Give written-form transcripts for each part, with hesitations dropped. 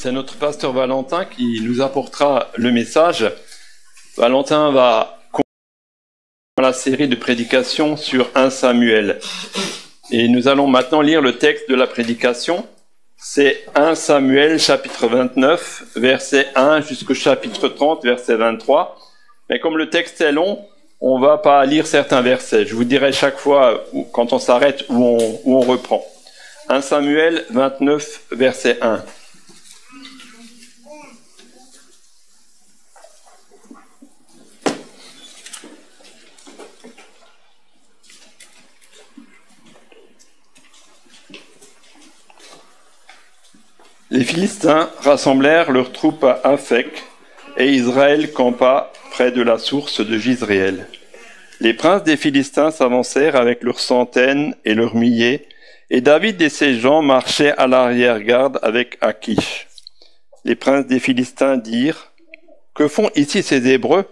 C'est notre pasteur Valentin qui nous apportera le message. Valentin va continuer la série de prédications sur 1 Samuel. Et nous allons maintenant lire le texte de la prédication. C'est 1 Samuel chapitre 29, verset 1 jusqu'au chapitre 30, verset 23. Mais comme le texte est long, on ne va pas lire certains versets. Je vous dirai chaque fois, quand on s'arrête, où on reprend. 1 Samuel 29, verset 1. Les Philistins rassemblèrent leurs troupes à Aphek, et Israël campa près de la source de Jizréel. Les princes des Philistins s'avancèrent avec leurs centaines et leurs milliers, et David et ses gens marchaient à l'arrière-garde avec Achish. Les princes des Philistins dirent : « Que font ici ces Hébreux ?»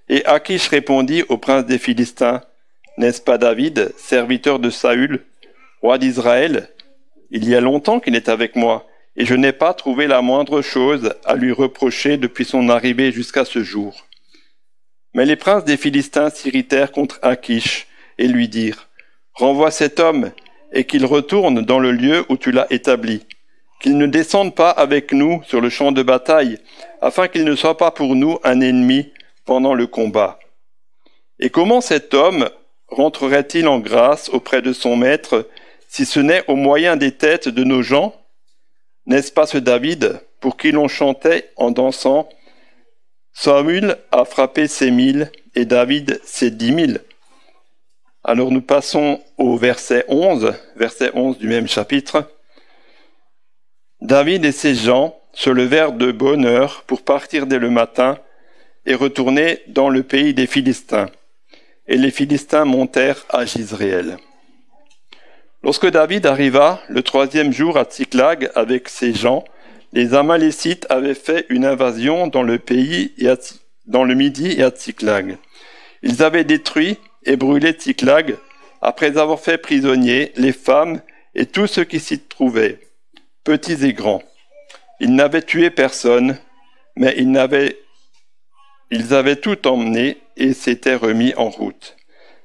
Et Achish répondit aux princes des Philistins : « N'est-ce pas David, serviteur de Saül, roi d'Israël ? Il y a longtemps qu'il est avec moi, et je n'ai pas trouvé la moindre chose à lui reprocher depuis son arrivée jusqu'à ce jour. » Mais les princes des Philistins s'irritèrent contre Achish et lui dirent : « Renvoie cet homme, et qu'il retourne dans le lieu où tu l'as établi, qu'il ne descende pas avec nous sur le champ de bataille, afin qu'il ne soit pas pour nous un ennemi pendant le combat. Et comment cet homme rentrerait-il en grâce auprès de son maître, si ce n'est au moyen des têtes de nos gens ? N'est-ce pas ce David, pour qui l'on chantait en dansant : Saül a frappé ses 1000 et David ses 10 000 ? Alors nous passons au verset 11 du même chapitre. David et ses gens se levèrent de bonne heure pour partir dès le matin et retourner dans le pays des Philistins. Et les Philistins montèrent à Jizréel. Lorsque David arriva le 3e jour à Tsiklag avec ses gens, les Amalécites avaient fait une invasion dans le pays dans le Midi et à Tsiklag. Ils avaient détruit et brûlé Tsiklag après avoir fait prisonniers les femmes et tous ceux qui s'y trouvaient, petits et grands. Ils n'avaient tué personne, mais ils avaient tout emmené et s'étaient remis en route.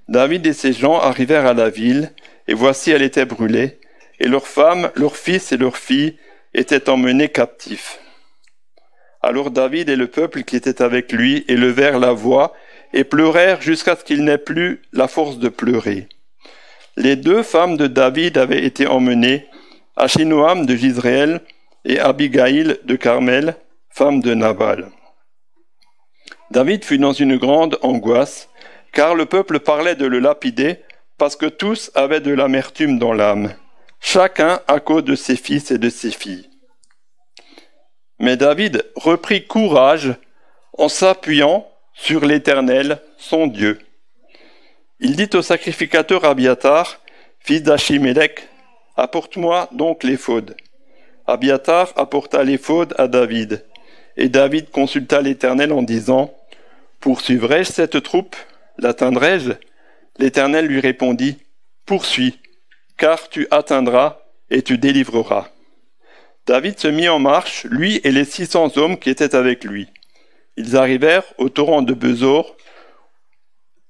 David et ses gens arrivèrent à la ville, et voici elle était brûlée, et leurs femmes, leurs fils et leurs filles étaient emmenés captifs. Alors David et le peuple qui était avec lui élevèrent la voix et pleurèrent jusqu'à ce qu'ils n'aient plus la force de pleurer. Les 2 femmes de David avaient été emmenées, Achinoam de Jizréel et Abigaïl de Carmel, femme de Nabal. David fut dans une grande angoisse, car le peuple parlait de le lapider, parce que tous avaient de l'amertume dans l'âme, chacun à cause de ses fils et de ses filles. Mais David reprit courage en s'appuyant sur l'Éternel, son Dieu. Il dit au sacrificateur Abiatar, fils d'Achimélec : « Apporte-moi donc l'éphod. » Abiatar apporta l'éphod à David, et David consulta l'Éternel en disant : « Poursuivrai-je cette troupe ? L'atteindrai-je ? » L'Éternel lui répondit : « Poursuis, car tu atteindras et tu délivreras. » David se mit en marche, lui et les 600 hommes qui étaient avec lui. Ils arrivèrent au torrent de Besor,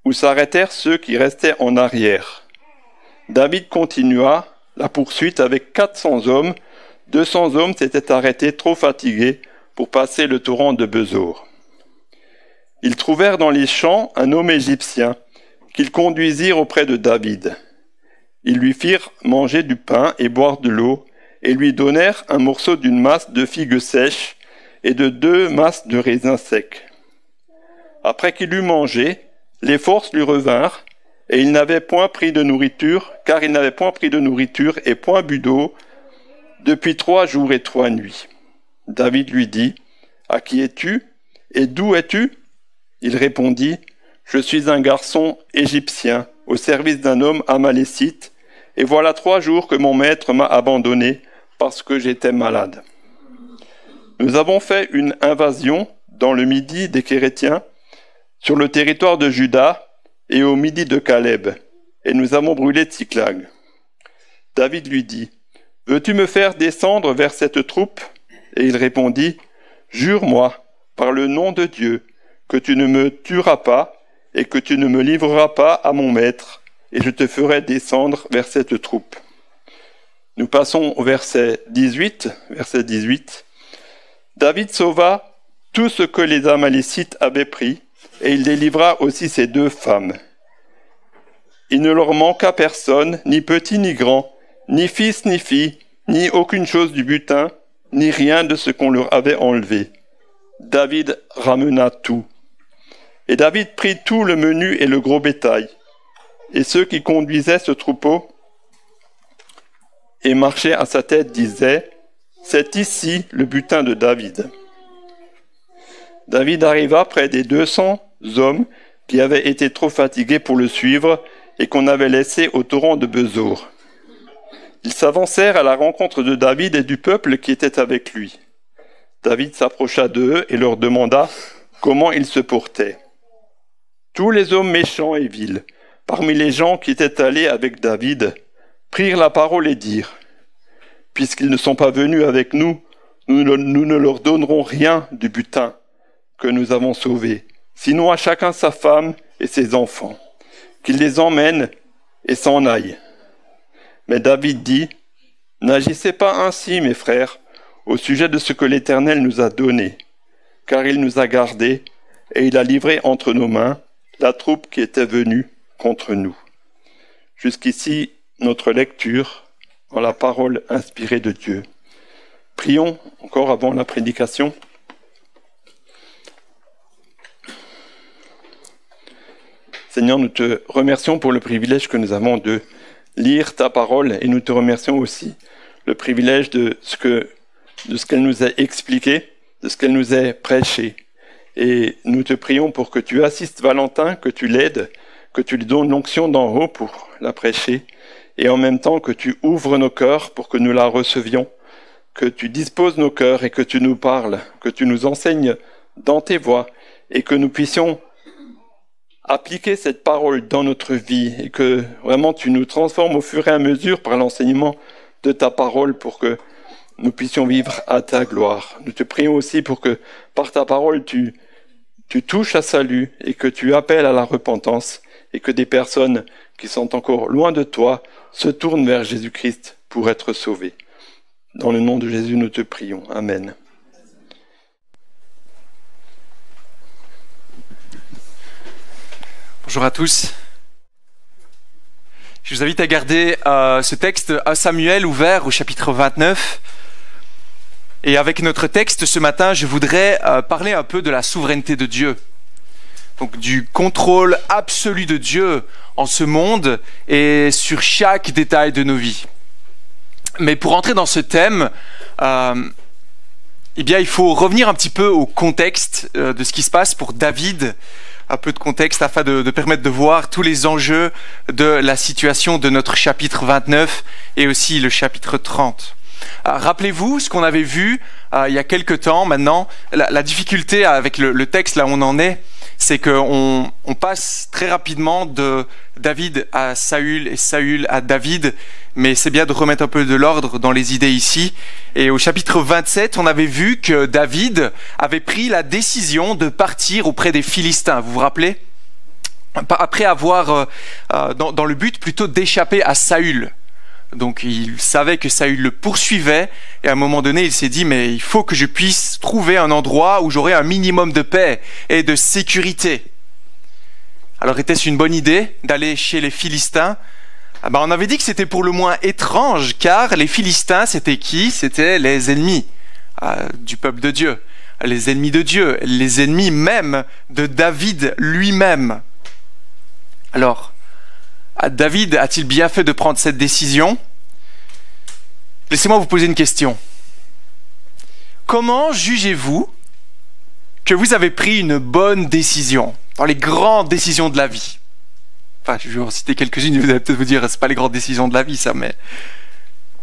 où s'arrêtèrent ceux qui restaient en arrière. David continua la poursuite avec 400 hommes. 200 hommes s'étaient arrêtés trop fatigués pour passer le torrent de Besor. Ils trouvèrent dans les champs un homme égyptien, qu'ils conduisirent auprès de David. Ils lui firent manger du pain et boire de l'eau, et lui donnèrent un morceau d'une masse de figues sèches et de 2 masses de raisins secs. Après qu'il eut mangé, les forces lui revinrent, et il n'avait point pris de nourriture, car il n'avait point pris de nourriture et point bu d'eau depuis 3 jours et 3 nuits. David lui dit : « À qui es-tu ? Et d'où es-tu ? » Il répondit : « Je suis un garçon égyptien, au service d'un homme amalécite, et voilà 3 jours que mon maître m'a abandonné parce que j'étais malade. Nous avons fait une invasion dans le Midi des Kérétiens, sur le territoire de Juda et au Midi de Caleb, et nous avons brûlé Tsiklag. » David lui dit : « Veux-tu me faire descendre vers cette troupe ? Et il répondit, « Jure-moi, par le nom de Dieu, que tu ne me tueras pas et que tu ne me livreras pas à mon maître, et je te ferai descendre vers cette troupe. » Nous passons au verset 18. David sauva tout ce que les Amalécites avaient pris, et il délivra aussi ses 2 femmes. Il ne leur manqua personne, ni petit ni grand, ni fils ni fille, ni aucune chose du butin, ni rien de ce qu'on leur avait enlevé. David ramena tout. Et David prit tout le menu et le gros bétail. Et ceux qui conduisaient ce troupeau et marchaient à sa tête disaient, « C'est ici le butin de David. » David arriva près des 200 hommes qui avaient été trop fatigués pour le suivre et qu'on avait laissés au torrent de Besor. Ils s'avancèrent à la rencontre de David et du peuple qui était avec lui. David s'approcha d'eux et leur demanda comment ils se portaient. Tous les hommes méchants et vils, parmi les gens qui étaient allés avec David, prirent la parole et dirent, « Puisqu'ils ne sont pas venus avec nous, nous ne leur donnerons rien du butin que nous avons sauvé, sinon à chacun sa femme et ses enfants, qu'ils les emmènent et s'en aillent. » Mais David dit, « N'agissez pas ainsi, mes frères, au sujet de ce que l'Éternel nous a donné, car il nous a gardés et il a livré entre nos mains la troupe qui était venue contre nous. » Jusqu'ici, notre lecture dans la parole inspirée de Dieu. Prions encore avant la prédication. Seigneur, nous te remercions pour le privilège que nous avons de lire ta parole et nous te remercions aussi le privilège de ce qu'elle nous a expliqué, de ce qu'elle nous a prêché. Et nous te prions pour que tu assistes Valentin, que tu l'aides, que tu lui donnes l'onction d'en haut pour la prêcher et en même temps que tu ouvres nos cœurs pour que nous la recevions, que tu disposes nos cœurs et que tu nous parles, que tu nous enseignes dans tes voies et que nous puissions appliquer cette parole dans notre vie et que vraiment tu nous transformes au fur et à mesure par l'enseignement de ta parole pour que nous puissions vivre à ta gloire. Nous te prions aussi pour que par ta parole tu touches à salut et que tu appelles à la repentance et que des personnes qui sont encore loin de toi se tournent vers Jésus-Christ pour être sauvées. Dans le nom de Jésus, nous te prions. Amen. Bonjour à tous. Je vous invite à garder ce texte à Samuel ouvert au chapitre 29. Et avec notre texte ce matin, je voudrais parler un peu de la souveraineté de Dieu. Donc du contrôle absolu de Dieu en ce monde et sur chaque détail de nos vies. Mais pour entrer dans ce thème, eh bien, il faut revenir un petit peu au contexte de ce qui se passe pour David. Un peu de contexte afin de permettre de voir tous les enjeux de la situation de notre chapitre 29 et aussi le chapitre 30. Rappelez-vous ce qu'on avait vu il y a quelque temps maintenant. La difficulté avec le texte, là où on en est, c'est qu'on passe très rapidement de David à Saül et Saül à David, mais c'est bien de remettre un peu de l'ordre dans les idées ici. Et au chapitre 27, on avait vu que David avait pris la décision de partir auprès des Philistins, vous vous rappelez ? Après avoir, dans le but plutôt d'échapper à Saül. Donc il savait que Saül le poursuivait et à un moment donné il s'est dit mais il faut que je puisse trouver un endroit où j'aurai un minimum de paix et de sécurité. Alors était-ce une bonne idée d'aller chez les Philistins ? On avait dit que c'était pour le moins étrange car les Philistins c'était qui ? C'était les ennemis du peuple de Dieu, les ennemis de Dieu, les ennemis même de David lui-même. Alors David a-t-il bien fait de prendre cette décision ? Laissez-moi vous poser une question. Comment jugez-vous que vous avez pris une bonne décision dans les grandes décisions de la vie ? Enfin, je vais en citer quelques-unes, vous allez peut-être vous dire, c'est pas les grandes décisions de la vie, ça, mais...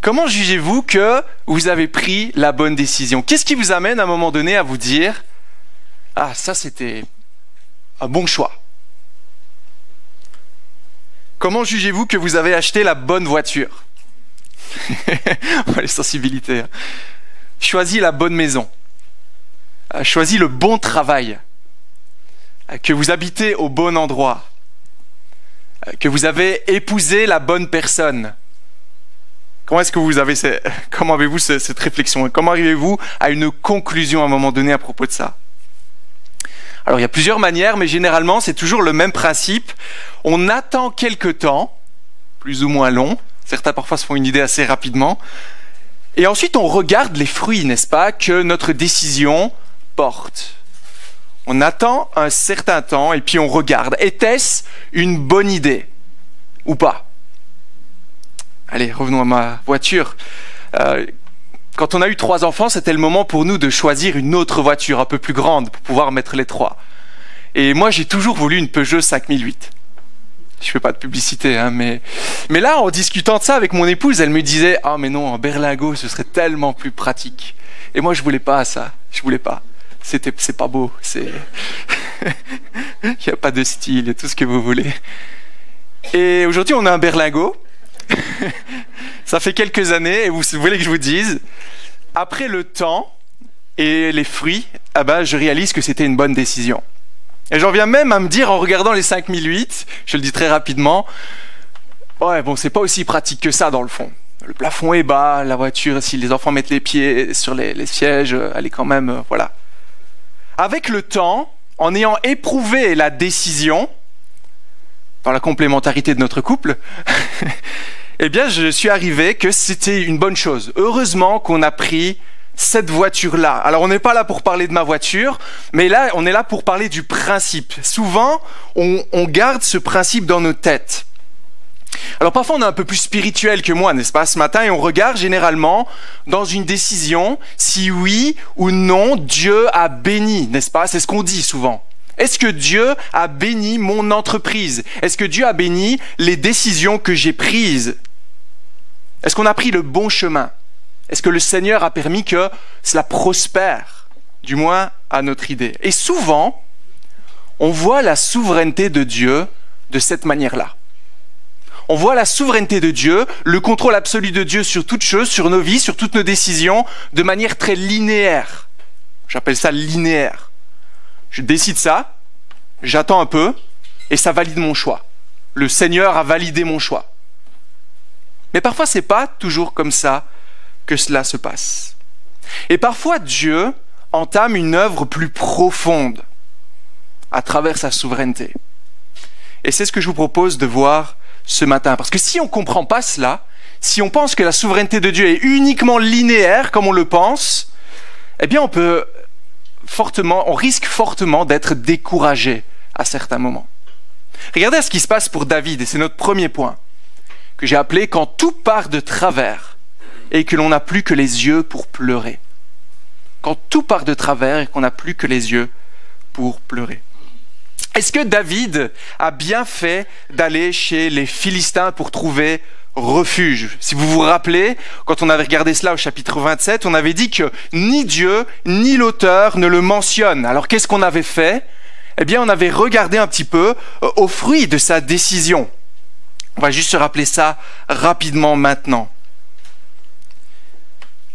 Comment jugez-vous que vous avez pris la bonne décision ? Qu'est-ce qui vous amène à un moment donné à vous dire « Ah, ça c'était un bon choix ». Comment jugez-vous que vous avez acheté la bonne voiture ? Les sensibilités. choisi la bonne maison, choisi le bon travail, que vous habitez au bon endroit, que vous avez épousé la bonne personne. Comment avez-vous cette réflexion? Comment arrivez-vous à une conclusion à un moment donné à propos de ça? Alors il y a plusieurs manières, mais généralement c'est toujours le même principe. On attend quelque temps, plus ou moins long. Certains parfois se font une idée assez rapidement. Et ensuite on regarde les fruits, n'est-ce pas, que notre décision porte. On attend un certain temps et puis on regarde. Était-ce une bonne idée ou pas? Allez, revenons à ma voiture. Quand on a eu 3 enfants, c'était le moment pour nous de choisir une autre voiture un peu plus grande pour pouvoir mettre les 3. Et moi, j'ai toujours voulu une Peugeot 5008. Je ne fais pas de publicité, hein, mais là, en discutant de ça avec mon épouse, elle me disait « Ah, mais non, un berlingot, ce serait tellement plus pratique. » Et moi, je voulais pas ça. Je voulais pas. C'est pas beau. Il n'y a pas de style et tout ce que vous voulez. Et aujourd'hui, on a un berlingot. Ça fait quelques années, et vous voulez que je vous dise, après le temps et les fruits, je réalise que c'était une bonne décision. Et j'en viens même à me dire, en regardant les 5008, je le dis très rapidement, ouais, bon, c'est pas aussi pratique que ça dans le fond. Le plafond est bas, la voiture, si les enfants mettent les pieds sur les sièges, elle est quand même, voilà. Avec le temps, en ayant éprouvé la décision, dans la complémentarité de notre couple, eh bien, je suis arrivé que c'était une bonne chose. Heureusement qu'on a pris cette voiture-là. Alors, on n'est pas là pour parler de ma voiture, mais là, on est là pour parler du principe. Souvent, on garde ce principe dans nos têtes. Alors, parfois, on est un peu plus spirituel que moi, n'est-ce pas, ce matin, et on regarde généralement dans une décision si oui ou non Dieu a béni, n'est-ce pas? C'est ce qu'on dit souvent. Est-ce que Dieu a béni mon entreprise? Est-ce que Dieu a béni les décisions que j'ai prises? Est-ce qu'on a pris le bon chemin? Est-ce que le Seigneur a permis que cela prospère, du moins à notre idée? Et souvent, on voit la souveraineté de Dieu de cette manière-là. On voit la souveraineté de Dieu, le contrôle absolu de Dieu sur toute chose, sur nos vies, sur toutes nos décisions, de manière très linéaire. J'appelle ça linéaire. Je décide ça, j'attends un peu, et ça valide mon choix. Le Seigneur a validé mon choix. Mais parfois, ce n'est pas toujours comme ça que cela se passe. Et parfois, Dieu entame une œuvre plus profonde à travers sa souveraineté. Et c'est ce que je vous propose de voir ce matin. Parce que si on ne comprend pas cela, si on pense que la souveraineté de Dieu est uniquement linéaire, comme on le pense, eh bien, on risque fortement d'être découragé à certains moments. Regardez ce qui se passe pour David, et c'est notre premier point, que j'ai appelé « Quand tout part de travers et que l'on n'a plus que les yeux pour pleurer ». Quand tout part de travers et qu'on n'a plus que les yeux pour pleurer. Est-ce que David a bien fait d'aller chez les Philistins pour trouver refuge? Si vous vous rappelez, quand on avait regardé cela au chapitre 27, on avait dit que ni Dieu ni l'auteur ne le mentionnent. Alors qu'est-ce qu'on avait fait? Eh bien, on avait regardé un petit peu au fruit de sa décision. On va juste se rappeler ça rapidement maintenant.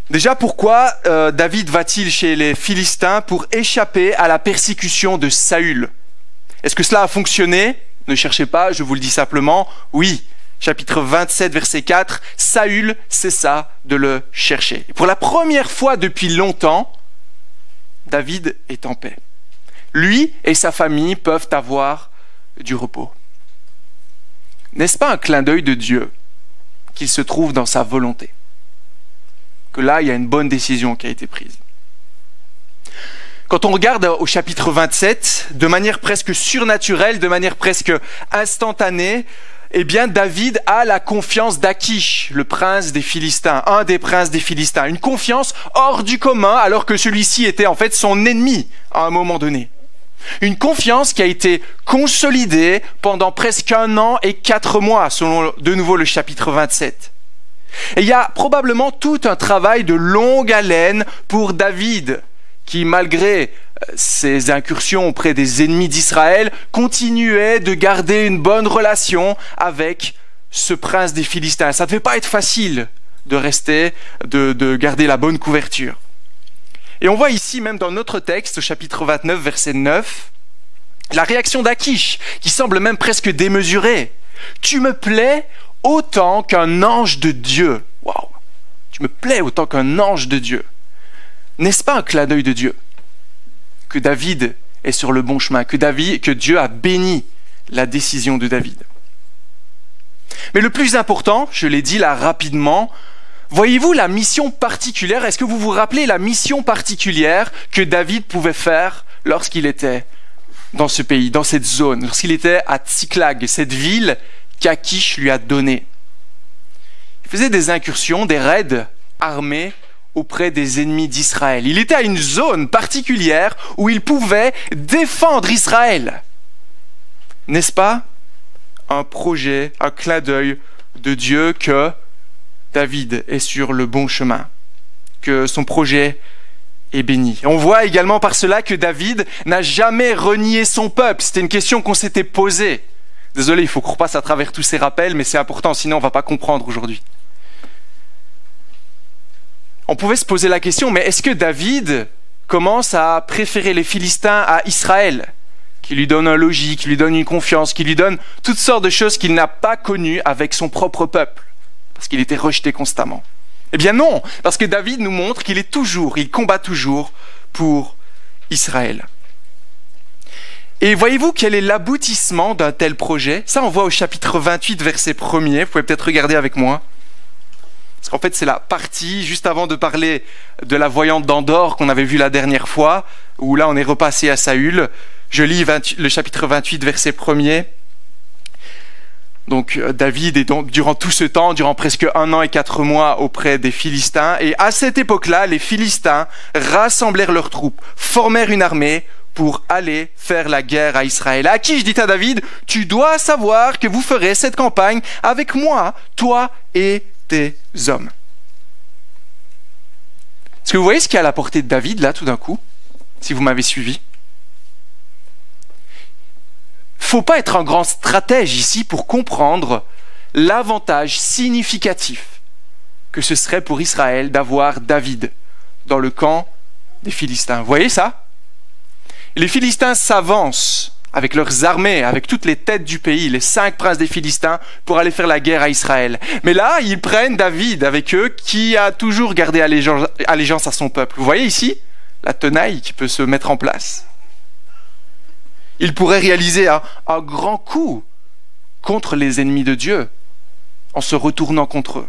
Déjà, pourquoi David va-t-il chez les Philistins? Pour échapper à la persécution de Saül. Est-ce que cela a fonctionné? Ne cherchez pas, je vous le dis simplement, oui. Chapitre 27, verset 4, Saül cessa de le chercher. Et pour la première fois depuis longtemps, David est en paix. Lui et sa famille peuvent avoir du repos. N'est-ce pas un clin d'œil de Dieu qu'il se trouve dans sa volonté? Que là, il y a une bonne décision qui a été prise. Quand on regarde au chapitre 27, de manière presque surnaturelle, de manière presque instantanée, eh bien, David a la confiance d'Achish, le prince des Philistins, un des princes des Philistins. Une confiance hors du commun, alors que celui-ci était en fait son ennemi à un moment donné. Une confiance qui a été consolidée pendant presque 1 an et 4 mois, selon de nouveau le chapitre 27. Et il y a probablement tout un travail de longue haleine pour David, qui malgré ses incursions auprès des ennemis d'Israël, continuait de garder une bonne relation avec ce prince des Philistins. Ça ne devait pas être facile de rester, de garder la bonne couverture. Et on voit ici, même dans notre texte, au chapitre 29, verset 9, la réaction d'Achish, qui semble même presque démesurée. « Tu me plais autant qu'un ange de Dieu. » Waouh! Tu me plais autant qu'un ange de Dieu. N'est-ce pas un clin d'œil de Dieu? Que David est sur le bon chemin, que Dieu a béni la décision de David. Mais le plus important, je l'ai dit là rapidement, voyez-vous la mission particulière? Est-ce que vous vous rappelez la mission particulière que David pouvait faire lorsqu'il était dans ce pays, dans cette zone, lorsqu'il était à Tsiklag, cette ville qu'Achish lui a donnée? Il faisait des incursions, des raids armés auprès des ennemis d'Israël. Il était à une zone particulière où il pouvait défendre Israël. N'est-ce pas un projet, un clin d'œil de Dieu que David est sur le bon chemin, que son projet est béni. On voit également par cela que David n'a jamais renié son peuple. C'était une question qu'on s'était posée. Désolé, il faut qu'on repasse à travers tous ces rappels, mais c'est important, sinon on ne va pas comprendre aujourd'hui. On pouvait se poser la question, mais est-ce que David commence à préférer les Philistins à Israël, qui lui donne un logis, qui lui donne une confiance, qui lui donne toutes sortes de choses qu'il n'a pas connues avec son propre peuple, parce qu'il était rejeté constamment? Eh bien non, parce que David nous montre qu'il combat toujours pour Israël. Et voyez-vous quel est l'aboutissement d'un tel projet? Ça, on voit au chapitre 28, verset 1er. Vous pouvez peut-être regarder avec moi. Parce qu'en fait, c'est la partie, juste avant de parler de la voyante d'Endor qu'on avait vue la dernière fois, où là, on est repassé à Saül. Je lis le chapitre 28, verset 1er. Donc, David est donc, durant tout ce temps, durant presque 1 an et 4 mois auprès des Philistins. Et à cette époque-là, les Philistins rassemblèrent leurs troupes, formèrent une armée pour aller faire la guerre à Israël. À qui je dis à David, tu dois savoir que vous ferez cette campagne avec moi, toi et tes hommes. Est-ce que vous voyez ce qu'il y a à la portée de David, là, tout d'un coup, si vous m'avez suivi? Faut pas être un grand stratège ici pour comprendre l'avantage significatif que ce serait pour Israël d'avoir David dans le camp des Philistins. Vous voyez ça? Les Philistins s'avancent avec leurs armées, avec toutes les têtes du pays, les 5 princes des Philistins, pour aller faire la guerre à Israël. Mais là, ils prennent David avec eux, qui a toujours gardé allégeance à son peuple. Vous voyez ici la tenaille qui peut se mettre en place. Il pourrait réaliser un grand coup contre les ennemis de Dieu, en se retournant contre eux.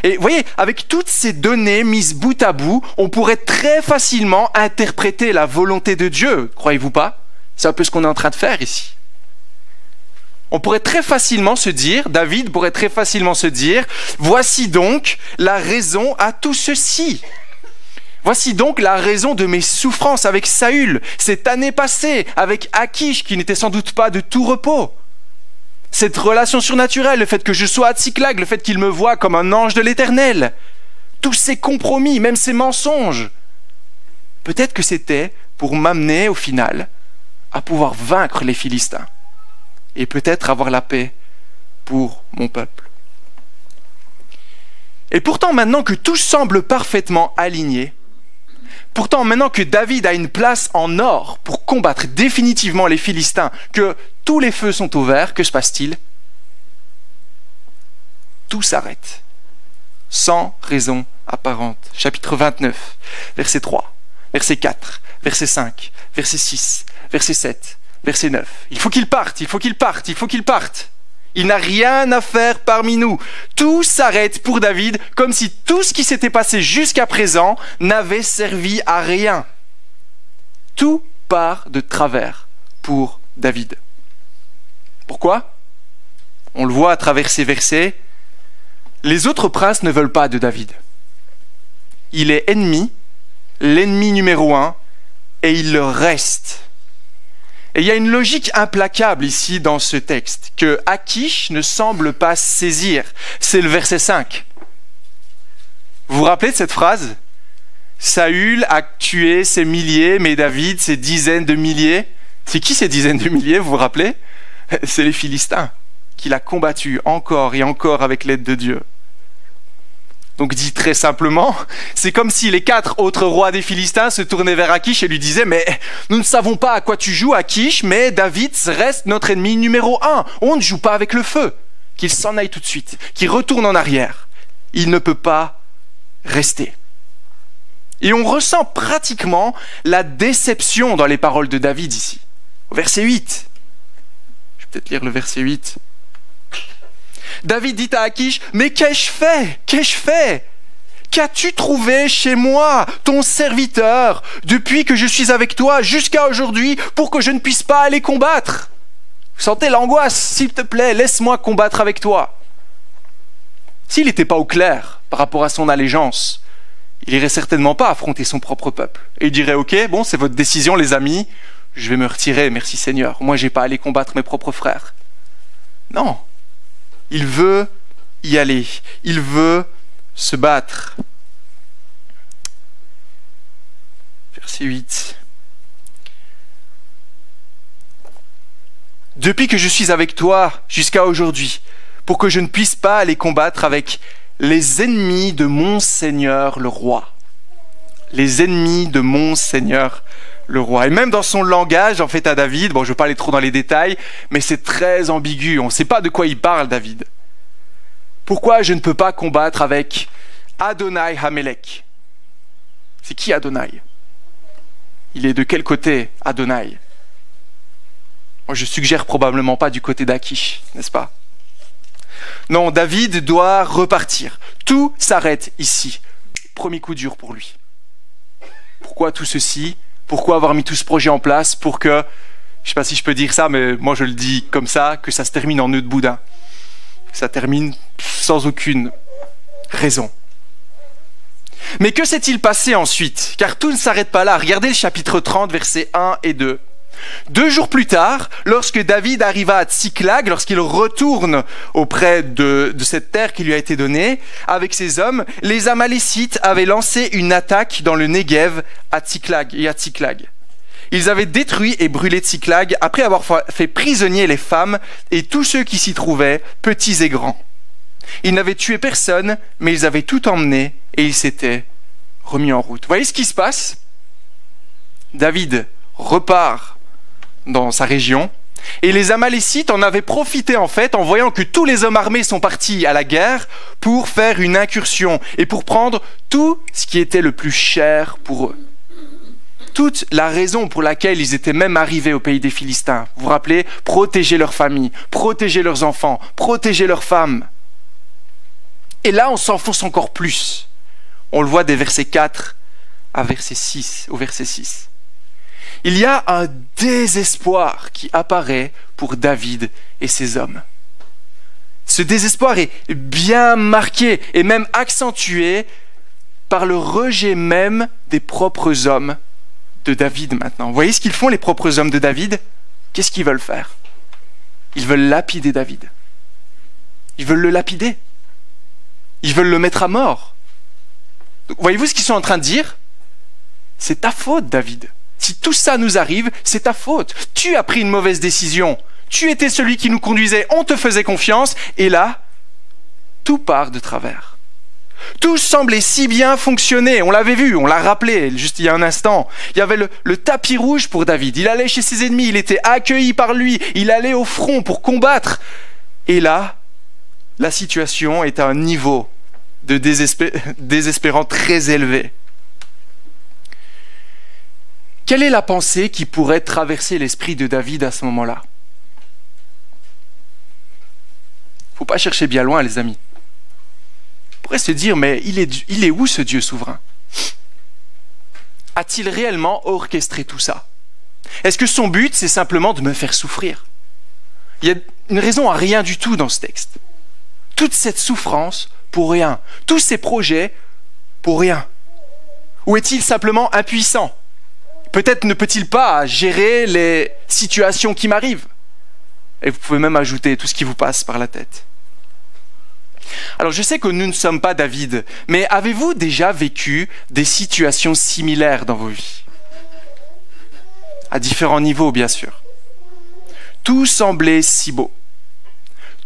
Et vous voyez, avec toutes ces données mises bout à bout, on pourrait très facilement interpréter la volonté de Dieu, croyez-vous pas? C'est un peu ce qu'on est en train de faire ici. On pourrait très facilement se dire, David pourrait très facilement se dire, voici donc la raison à tout ceci. Voici donc la raison de mes souffrances avec Saül, cette année passée, avec Achish, qui n'était sans doute pas de tout repos. Cette relation surnaturelle, le fait que je sois à Tsiklag, le fait qu'il me voie comme un ange de l'Éternel, tous ces compromis, même ces mensonges, peut-être que c'était pour m'amener au final à pouvoir vaincre les Philistins et peut-être avoir la paix pour mon peuple. Et pourtant, maintenant que tout semble parfaitement aligné, pourtant maintenant que David a une place en or pour combattre définitivement les Philistins, que tous les feux sont ouverts, que se passe-t-il? Tout s'arrête, sans raison apparente. Chapitre 29, verset 3, verset 4, verset 5, verset 6, verset 7, verset 9. Il faut qu'il parte, il faut qu'il parte, il faut qu'il parte. Il n'a rien à faire parmi nous. Tout s'arrête pour David, comme si tout ce qui s'était passé jusqu'à présent n'avait servi à rien. Tout part de travers pour David. Pourquoi? On le voit à travers ces versets. Les autres princes ne veulent pas de David. Il est ennemi, l'ennemi numéro 1, et il le reste. Et il y a une logique implacable ici dans ce texte, que Achish ne semble pas saisir. C'est le verset 5. Vous vous rappelez de cette phrase? Saül a tué ses milliers, mais David ses dizaines de milliers. C'est qui ces dizaines de milliers, vous vous rappelez? C'est les Philistins qu'il a combattus encore et encore avec l'aide de Dieu. Donc dit très simplement, c'est comme si les 4 autres rois des Philistins se tournaient vers Akish et lui disaient « Mais nous ne savons pas à quoi tu joues, Akish, mais David reste notre ennemi numéro 1. On ne joue pas avec le feu. Qu'il s'en aille tout de suite, qu'il retourne en arrière. Il ne peut pas rester. » Et on ressent pratiquement la déception dans les paroles de David ici. Au verset 8. Je vais peut-être lire le verset 8. David dit à Akish, « Mais qu'ai-je fait? Qu'ai-je fait? Qu'as-tu trouvé chez moi, ton serviteur, depuis que je suis avec toi jusqu'à aujourd'hui, pour que je ne puisse pas aller combattre? Vous sentez l'angoisse? S'il te plaît, laisse-moi combattre avec toi. » S'il n'était pas au clair par rapport à son allégeance, il irait certainement pas affronter son propre peuple. Et il dirait, « Ok, bon, c'est votre décision, les amis, je vais me retirer, merci Seigneur. Moi, je n'ai pas à aller combattre mes propres frères. » Non. Il veut y aller. Il veut se battre. Verset 8. « Depuis que je suis avec toi jusqu'à aujourd'hui, pour que je ne puisse pas aller combattre avec les ennemis de mon Seigneur le roi. » Les ennemis de mon Seigneur le roi. Et même dans son langage, en fait, à David, bon, je ne vais pas aller trop dans les détails, mais c'est très ambigu. On ne sait pas de quoi il parle, David. Pourquoi je ne peux pas combattre avec Adonai Hamelech? C'est qui Adonai? Il est de quel côté, Adonai? Moi, je suggère probablement pas du côté d'Akish, n'est-ce pas? Non, David doit repartir. Tout s'arrête ici. Premier coup dur pour lui. Pourquoi tout ceci? Pourquoi avoir mis tout ce projet en place pour que, je ne sais pas si je peux dire ça, mais moi je le dis comme ça, que ça se termine en nœud de boudin. Que ça termine sans aucune raison. Mais que s'est-il passé ensuite? Car tout ne s'arrête pas là. Regardez le chapitre 30, versets 1 et 2. 2 jours plus tard, lorsque David arriva à Tsiklag, lorsqu'il retourne auprès de cette terre qui lui a été donnée, avec ses hommes, les Amalécites avaient lancé une attaque dans le Negev à Tsiklag. Ils avaient détruit et brûlé Tsiklag après avoir fait prisonnier les femmes et tous ceux qui s'y trouvaient, petits et grands. Ils n'avaient tué personne, mais ils avaient tout emmené et ils s'étaient remis en route. Vous voyez ce qui se passe? David repart dans sa région, et les Amalécites en avaient profité en fait en voyant que tous les hommes armés sont partis à la guerre pour faire une incursion et pour prendre tout ce qui était le plus cher pour eux. Toute la raison pour laquelle ils étaient même arrivés au pays des Philistins, vous vous rappelez, protéger leurs familles, protéger leurs enfants, protéger leurs femmes. Et là on s'enfonce encore plus. On le voit des versets 4 à verset 6, au verset 6. Il y a un désespoir qui apparaît pour David et ses hommes. Ce désespoir est bien marqué et même accentué par le rejet même des propres hommes de David maintenant. Vous voyez ce qu'ils font, les propres hommes de David? Qu'est-ce qu'ils veulent faire? Ils veulent lapider David. Ils veulent le lapider. Ils veulent le mettre à mort. Voyez-vous ce qu'ils sont en train de dire? C'est ta faute, David. Si tout ça nous arrive, c'est ta faute. Tu as pris une mauvaise décision. Tu étais celui qui nous conduisait, on te faisait confiance, et là, tout part de travers. Tout semblait si bien fonctionner, on l'avait vu, on l'a rappelé juste il y a un instant. Il y avait le tapis rouge pour David, il allait chez ses ennemis, il était accueilli par lui, il allait au front pour combattre. Et là, la situation est à un niveau de désespérant très élevé. Quelle est la pensée qui pourrait traverser l'esprit de David à ce moment-là? Il ne faut pas chercher bien loin, les amis. On pourrait se dire, mais il est où ce Dieu souverain? A-t-il réellement orchestré tout ça? Est-ce que son but, c'est simplement de me faire souffrir? Il y a une raison à rien du tout dans ce texte. Toute cette souffrance pour rien. Tous ces projets pour rien. Ou est-il simplement impuissant? Peut-être ne peut-il pas gérer les situations qui m'arrivent. Et vous pouvez même ajouter tout ce qui vous passe par la tête. Alors je sais que nous ne sommes pas David, mais avez-vous déjà vécu des situations similaires dans vos vies? À différents niveaux, bien sûr. Tout semblait si beau.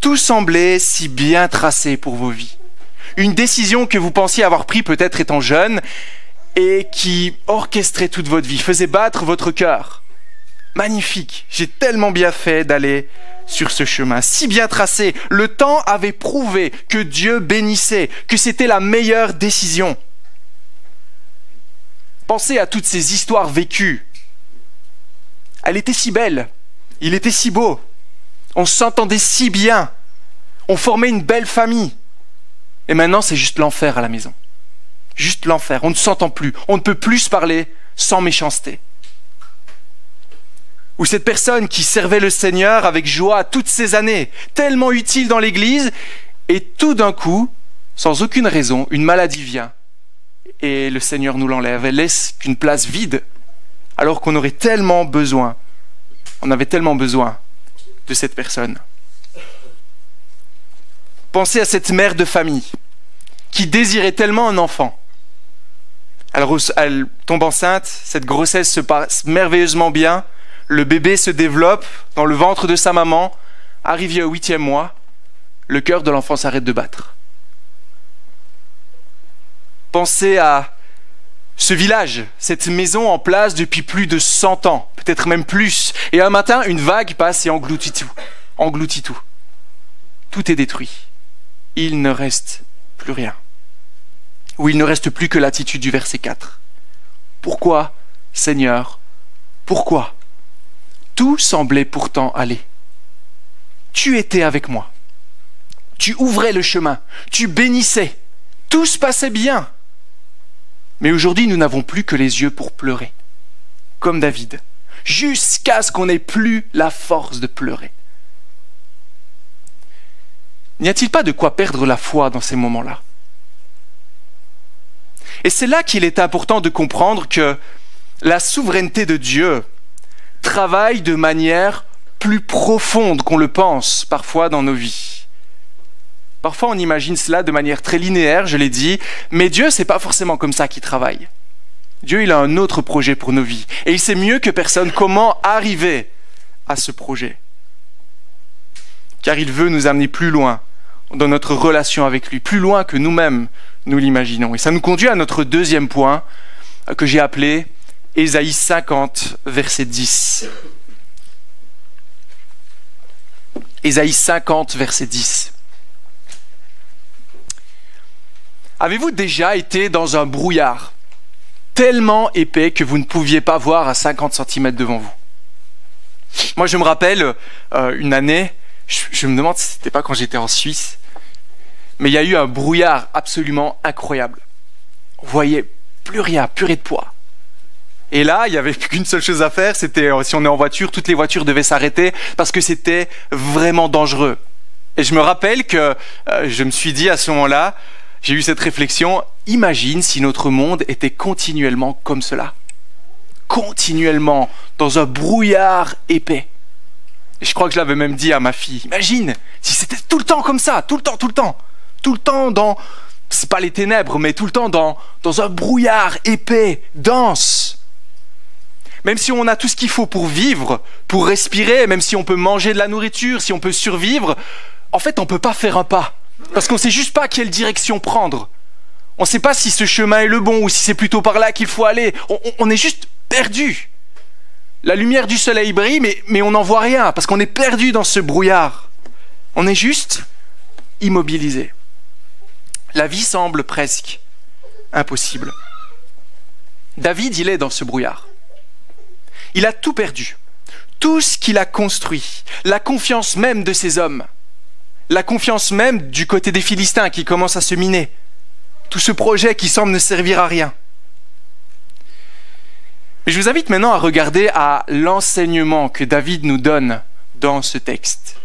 Tout semblait si bien tracé pour vos vies. Une décision que vous pensiez avoir prise peut-être étant jeune et qui orchestrait toute votre vie, faisait battre votre cœur. Magnifique, j'ai tellement bien fait d'aller sur ce chemin, si bien tracé. Le temps avait prouvé que Dieu bénissait, que c'était la meilleure décision. Pensez à toutes ces histoires vécues. Elle était si belle, il était si beau, on s'entendait si bien, on formait une belle famille. Et maintenant, c'est juste l'enfer à la maison. Juste l'enfer, on ne s'entend plus, on ne peut plus se parler sans méchanceté. Ou cette personne qui servait le Seigneur avec joie toutes ces années, tellement utile dans l'église, et tout d'un coup, sans aucune raison, une maladie vient, et le Seigneur nous l'enlève, et laisse qu'une place vide, alors qu'on aurait tellement besoin, on avait tellement besoin de cette personne. Pensez à cette mère de famille, qui désirait tellement un enfant. Elle tombe enceinte, cette grossesse se passe merveilleusement bien, le bébé se développe dans le ventre de sa maman. Arrivé au 8e mois, le cœur de l'enfant s'arrête de battre. Pensez à ce village, cette maison en place depuis plus de 100 ans, peut-être même plus. Et un matin, une vague passe et engloutit tout. Engloutit tout. Tout est détruit. Il ne reste plus rien. Ou il ne reste plus que l'attitude du verset 4. Pourquoi, Seigneur, pourquoi ? Tout semblait pourtant aller. Tu étais avec moi. Tu ouvrais le chemin. Tu bénissais. Tout se passait bien. Mais aujourd'hui, nous n'avons plus que les yeux pour pleurer. Comme David. Jusqu'à ce qu'on n'ait plus la force de pleurer. N'y a-t-il pas de quoi perdre la foi dans ces moments-là ? Et c'est là qu'il est important de comprendre que la souveraineté de Dieu travaille de manière plus profonde qu'on le pense parfois dans nos vies. Parfois on imagine cela de manière très linéaire, je l'ai dit, mais Dieu c'est pas forcément comme ça qu'il travaille. Dieu il a un autre projet pour nos vies et il sait mieux que personne comment arriver à ce projet. Car il veut nous amener plus loin dans notre relation avec lui, plus loin que nous-mêmes nous l'imaginons. Et ça nous conduit à notre deuxième point que j'ai appelé Ésaïe 50, verset 10. Ésaïe 50, verset 10. Avez-vous déjà été dans un brouillard tellement épais que vous ne pouviez pas voir à 50 cm devant vous? Moi, je me rappelle une année, je me demande si c'était pas quand j'étais en Suisse, mais il y a eu un brouillard absolument incroyable. On voyait plus rien, purée de poids. Et là, il n'y avait plus qu'une seule chose à faire, c'était, si on est en voiture, toutes les voitures devaient s'arrêter parce que c'était vraiment dangereux. Et je me rappelle que je me suis dit à ce moment-là, j'ai eu cette réflexion, imagine si notre monde était continuellement comme cela. Continuellement, dans un brouillard épais. Et je crois que je l'avais même dit à ma fille, imagine si c'était tout le temps comme ça, tout le temps dans, c'est pas les ténèbres, mais tout le temps dans un brouillard épais, dense. Même si on a tout ce qu'il faut pour vivre, pour respirer, même si on peut manger de la nourriture, si on peut survivre, en fait, on ne peut pas faire un pas. Parce qu'on ne sait juste pas quelle direction prendre. On ne sait pas si ce chemin est le bon ou si c'est plutôt par là qu'il faut aller. On est juste perdu. La lumière du soleil brille, mais on n'en voit rien parce qu'on est perdu dans ce brouillard. On est juste immobilisé. La vie semble presque impossible. David, il est dans ce brouillard. Il a tout perdu, tout ce qu'il a construit, la confiance même de ses hommes, la confiance même du côté des Philistins qui commencent à se miner, tout ce projet qui semble ne servir à rien. Mais je vous invite maintenant à regarder à l'enseignement que David nous donne dans ce texte,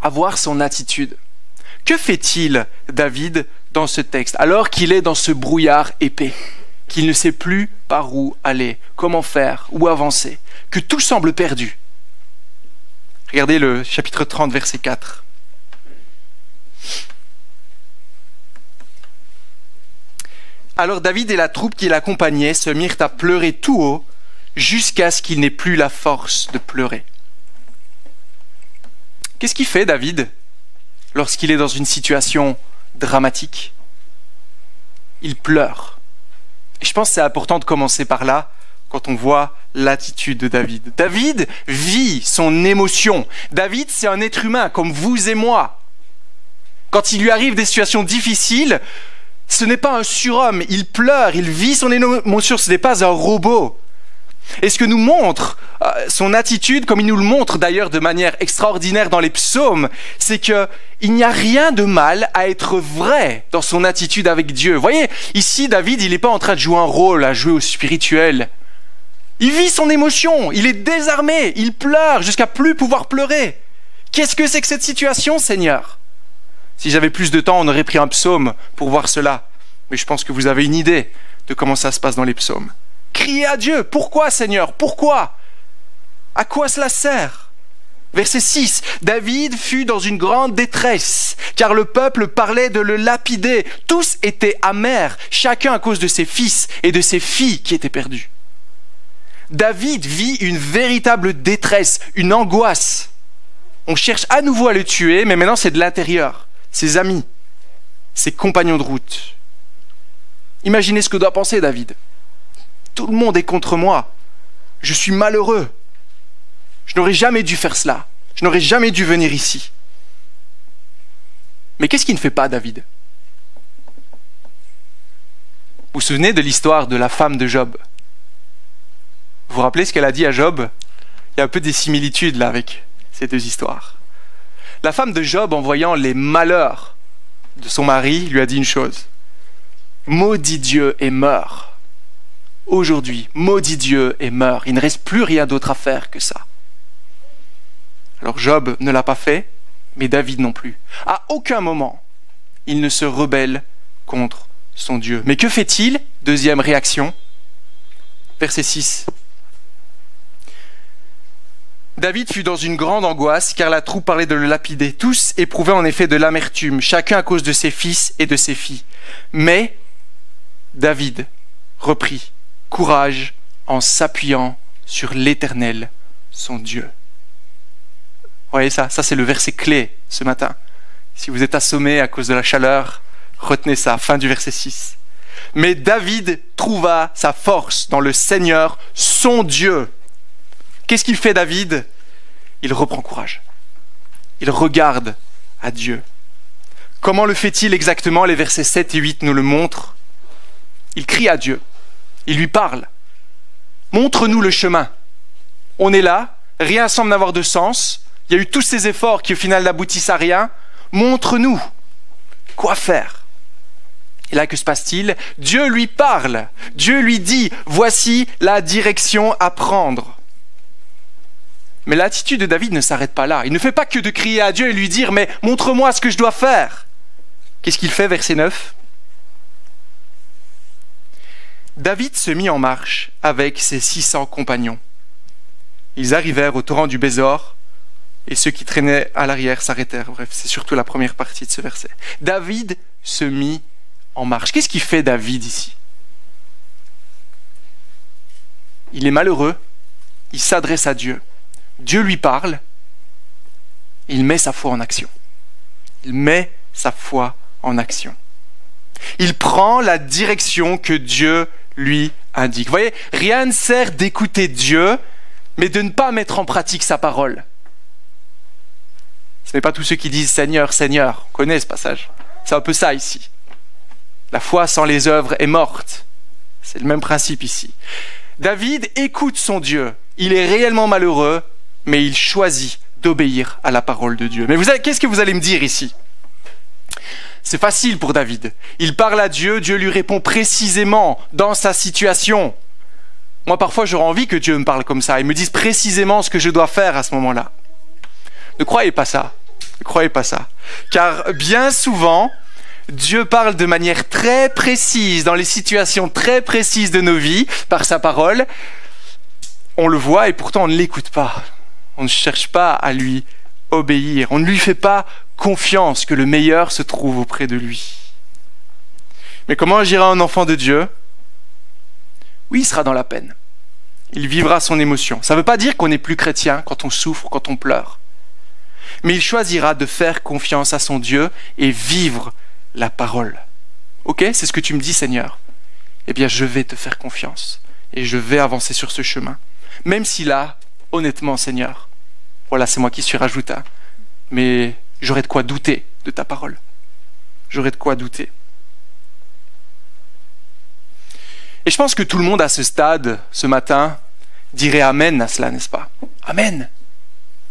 à voir son attitude. Que fait-il, David, dans ce texte, alors qu'il est dans ce brouillard épais, qu'il ne sait plus par où aller, comment faire, où avancer, que tout semble perdu? Regardez le chapitre 30, verset 4. Alors David et la troupe qui l'accompagnait se mirent à pleurer tout haut jusqu'à ce qu'il n'ait plus la force de pleurer. Qu'est-ce qu'il fait, David, lorsqu'il est dans une situation dramatique. Il pleure. Et je pense que c'est important de commencer par là, quand on voit l'attitude de David. David vit son émotion. David, c'est un être humain comme vous et moi. Quand il lui arrive des situations difficiles, ce n'est pas un surhomme, il pleure, il vit son émotion, ce n'est pas un robot. Et ce que nous montre son attitude, comme il nous le montre d'ailleurs de manière extraordinaire dans les psaumes, c'est qu'il n'y a rien de mal à être vrai dans son attitude avec Dieu. Vous voyez, ici David, il n'est pas en train de jouer un rôle, à jouer au spirituel. Il vit son émotion, il est désarmé, il pleure jusqu'à plus pouvoir pleurer. Qu'est-ce que c'est que cette situation, Seigneur? Si j'avais plus de temps, on aurait pris un psaume pour voir cela. Mais je pense que vous avez une idée de comment ça se passe dans les psaumes. Criez à Dieu. Pourquoi, Seigneur? Pourquoi? À quoi cela sert? Verset 6. David fut dans une grande détresse, car le peuple parlait de le lapider. Tous étaient amers, chacun à cause de ses fils et de ses filles qui étaient perdus. David vit une véritable détresse, une angoisse. On cherche à nouveau à le tuer, mais maintenant c'est de l'intérieur. Ses amis, ses compagnons de route. Imaginez ce que doit penser David. Tout le monde est contre moi. Je suis malheureux. Je n'aurais jamais dû faire cela. Je n'aurais jamais dû venir ici. Mais qu'est-ce qu'il ne fait pas, David? Vous vous souvenez de l'histoire de la femme de Job? Vous vous rappelez ce qu'elle a dit à Job? Il y a un peu des similitudes là avec ces deux histoires. La femme de Job, en voyant les malheurs de son mari, lui a dit une chose. Maudit Dieu et meurs. Aujourd'hui, maudit Dieu et meurs. Il ne reste plus rien d'autre à faire que ça. Alors Job ne l'a pas fait, mais David non plus. À aucun moment, il ne se rebelle contre son Dieu. Mais que fait-il? Deuxième réaction. Verset 6. David fut dans une grande angoisse, car la troupe parlait de le lapider. Tous éprouvaient en effet de l'amertume, chacun à cause de ses fils et de ses filles. Mais David reprit courage en s'appuyant sur l'Éternel, son Dieu. Vous voyez ça? Ça, c'est le verset clé ce matin. Si vous êtes assommé à cause de la chaleur, retenez ça, fin du verset 6. Mais David trouva sa force dans le Seigneur, son Dieu. Qu'est-ce qu'il fait, David? Il reprend courage. Il regarde à Dieu. Comment le fait-il exactement? Les versets 7 et 8 nous le montrent. Il crie à Dieu. Il lui parle. Montre-nous le chemin. On est là, rien semble n'avoir de sens. Il y a eu tous ces efforts qui au final n'aboutissent à rien. Montre-nous quoi faire. Et là, que se passe-t-il? Dieu lui parle. Dieu lui dit, voici la direction à prendre. Mais l'attitude de David ne s'arrête pas là. Il ne fait pas que de crier à Dieu et lui dire, mais montre-moi ce que je dois faire. Qu'est-ce qu'il fait, verset 9? David se mit en marche avec ses 600 compagnons. Ils arrivèrent au torrent du Bésor et ceux qui traînaient à l'arrière s'arrêtèrent. Bref, c'est surtout la première partie de ce verset. David se mit en marche. Qu'est-ce qu'il fait, David, ici? Il est malheureux, il s'adresse à Dieu. Dieu lui parle, il met sa foi en action. Il met sa foi en action. Il prend la direction que Dieu lui indique. Vous voyez, rien ne sert d'écouter Dieu, mais de ne pas mettre en pratique sa parole. Ce n'est pas tous ceux qui disent « Seigneur, Seigneur ». On connaît ce passage. C'est un peu ça ici. La foi sans les œuvres est morte. C'est le même principe ici. David écoute son Dieu. Il est réellement malheureux, mais il choisit d'obéir à la parole de Dieu. Mais qu'est-ce que vous allez me dire ici? C'est facile pour David. Il parle à Dieu, Dieu lui répond précisément dans sa situation. Moi, parfois, j'aurais envie que Dieu me parle comme ça et me dise précisément ce que je dois faire à ce moment-là. Ne croyez pas ça. Ne croyez pas ça. Car bien souvent, Dieu parle de manière très précise, dans les situations très précises de nos vies, par sa parole. On le voit et pourtant on ne l'écoute pas. On ne cherche pas à lui obéir. On ne lui fait pas confiance que le meilleur se trouve auprès de lui. Mais comment agira un enfant de Dieu? Oui, il sera dans la peine. Il vivra son émotion. Ça ne veut pas dire qu'on n'est plus chrétien quand on souffre, quand on pleure. Mais il choisira de faire confiance à son Dieu et vivre la parole. Ok, c'est ce que tu me dis, Seigneur. Eh bien, je vais te faire confiance et je vais avancer sur ce chemin. Même si là, honnêtement, Seigneur, voilà, c'est moi qui suis rajouté, mais j'aurais de quoi douter de ta parole. J'aurais de quoi douter. Et je pense que tout le monde à ce stade, ce matin, dirait Amen à cela, n'est-ce pas? Amen.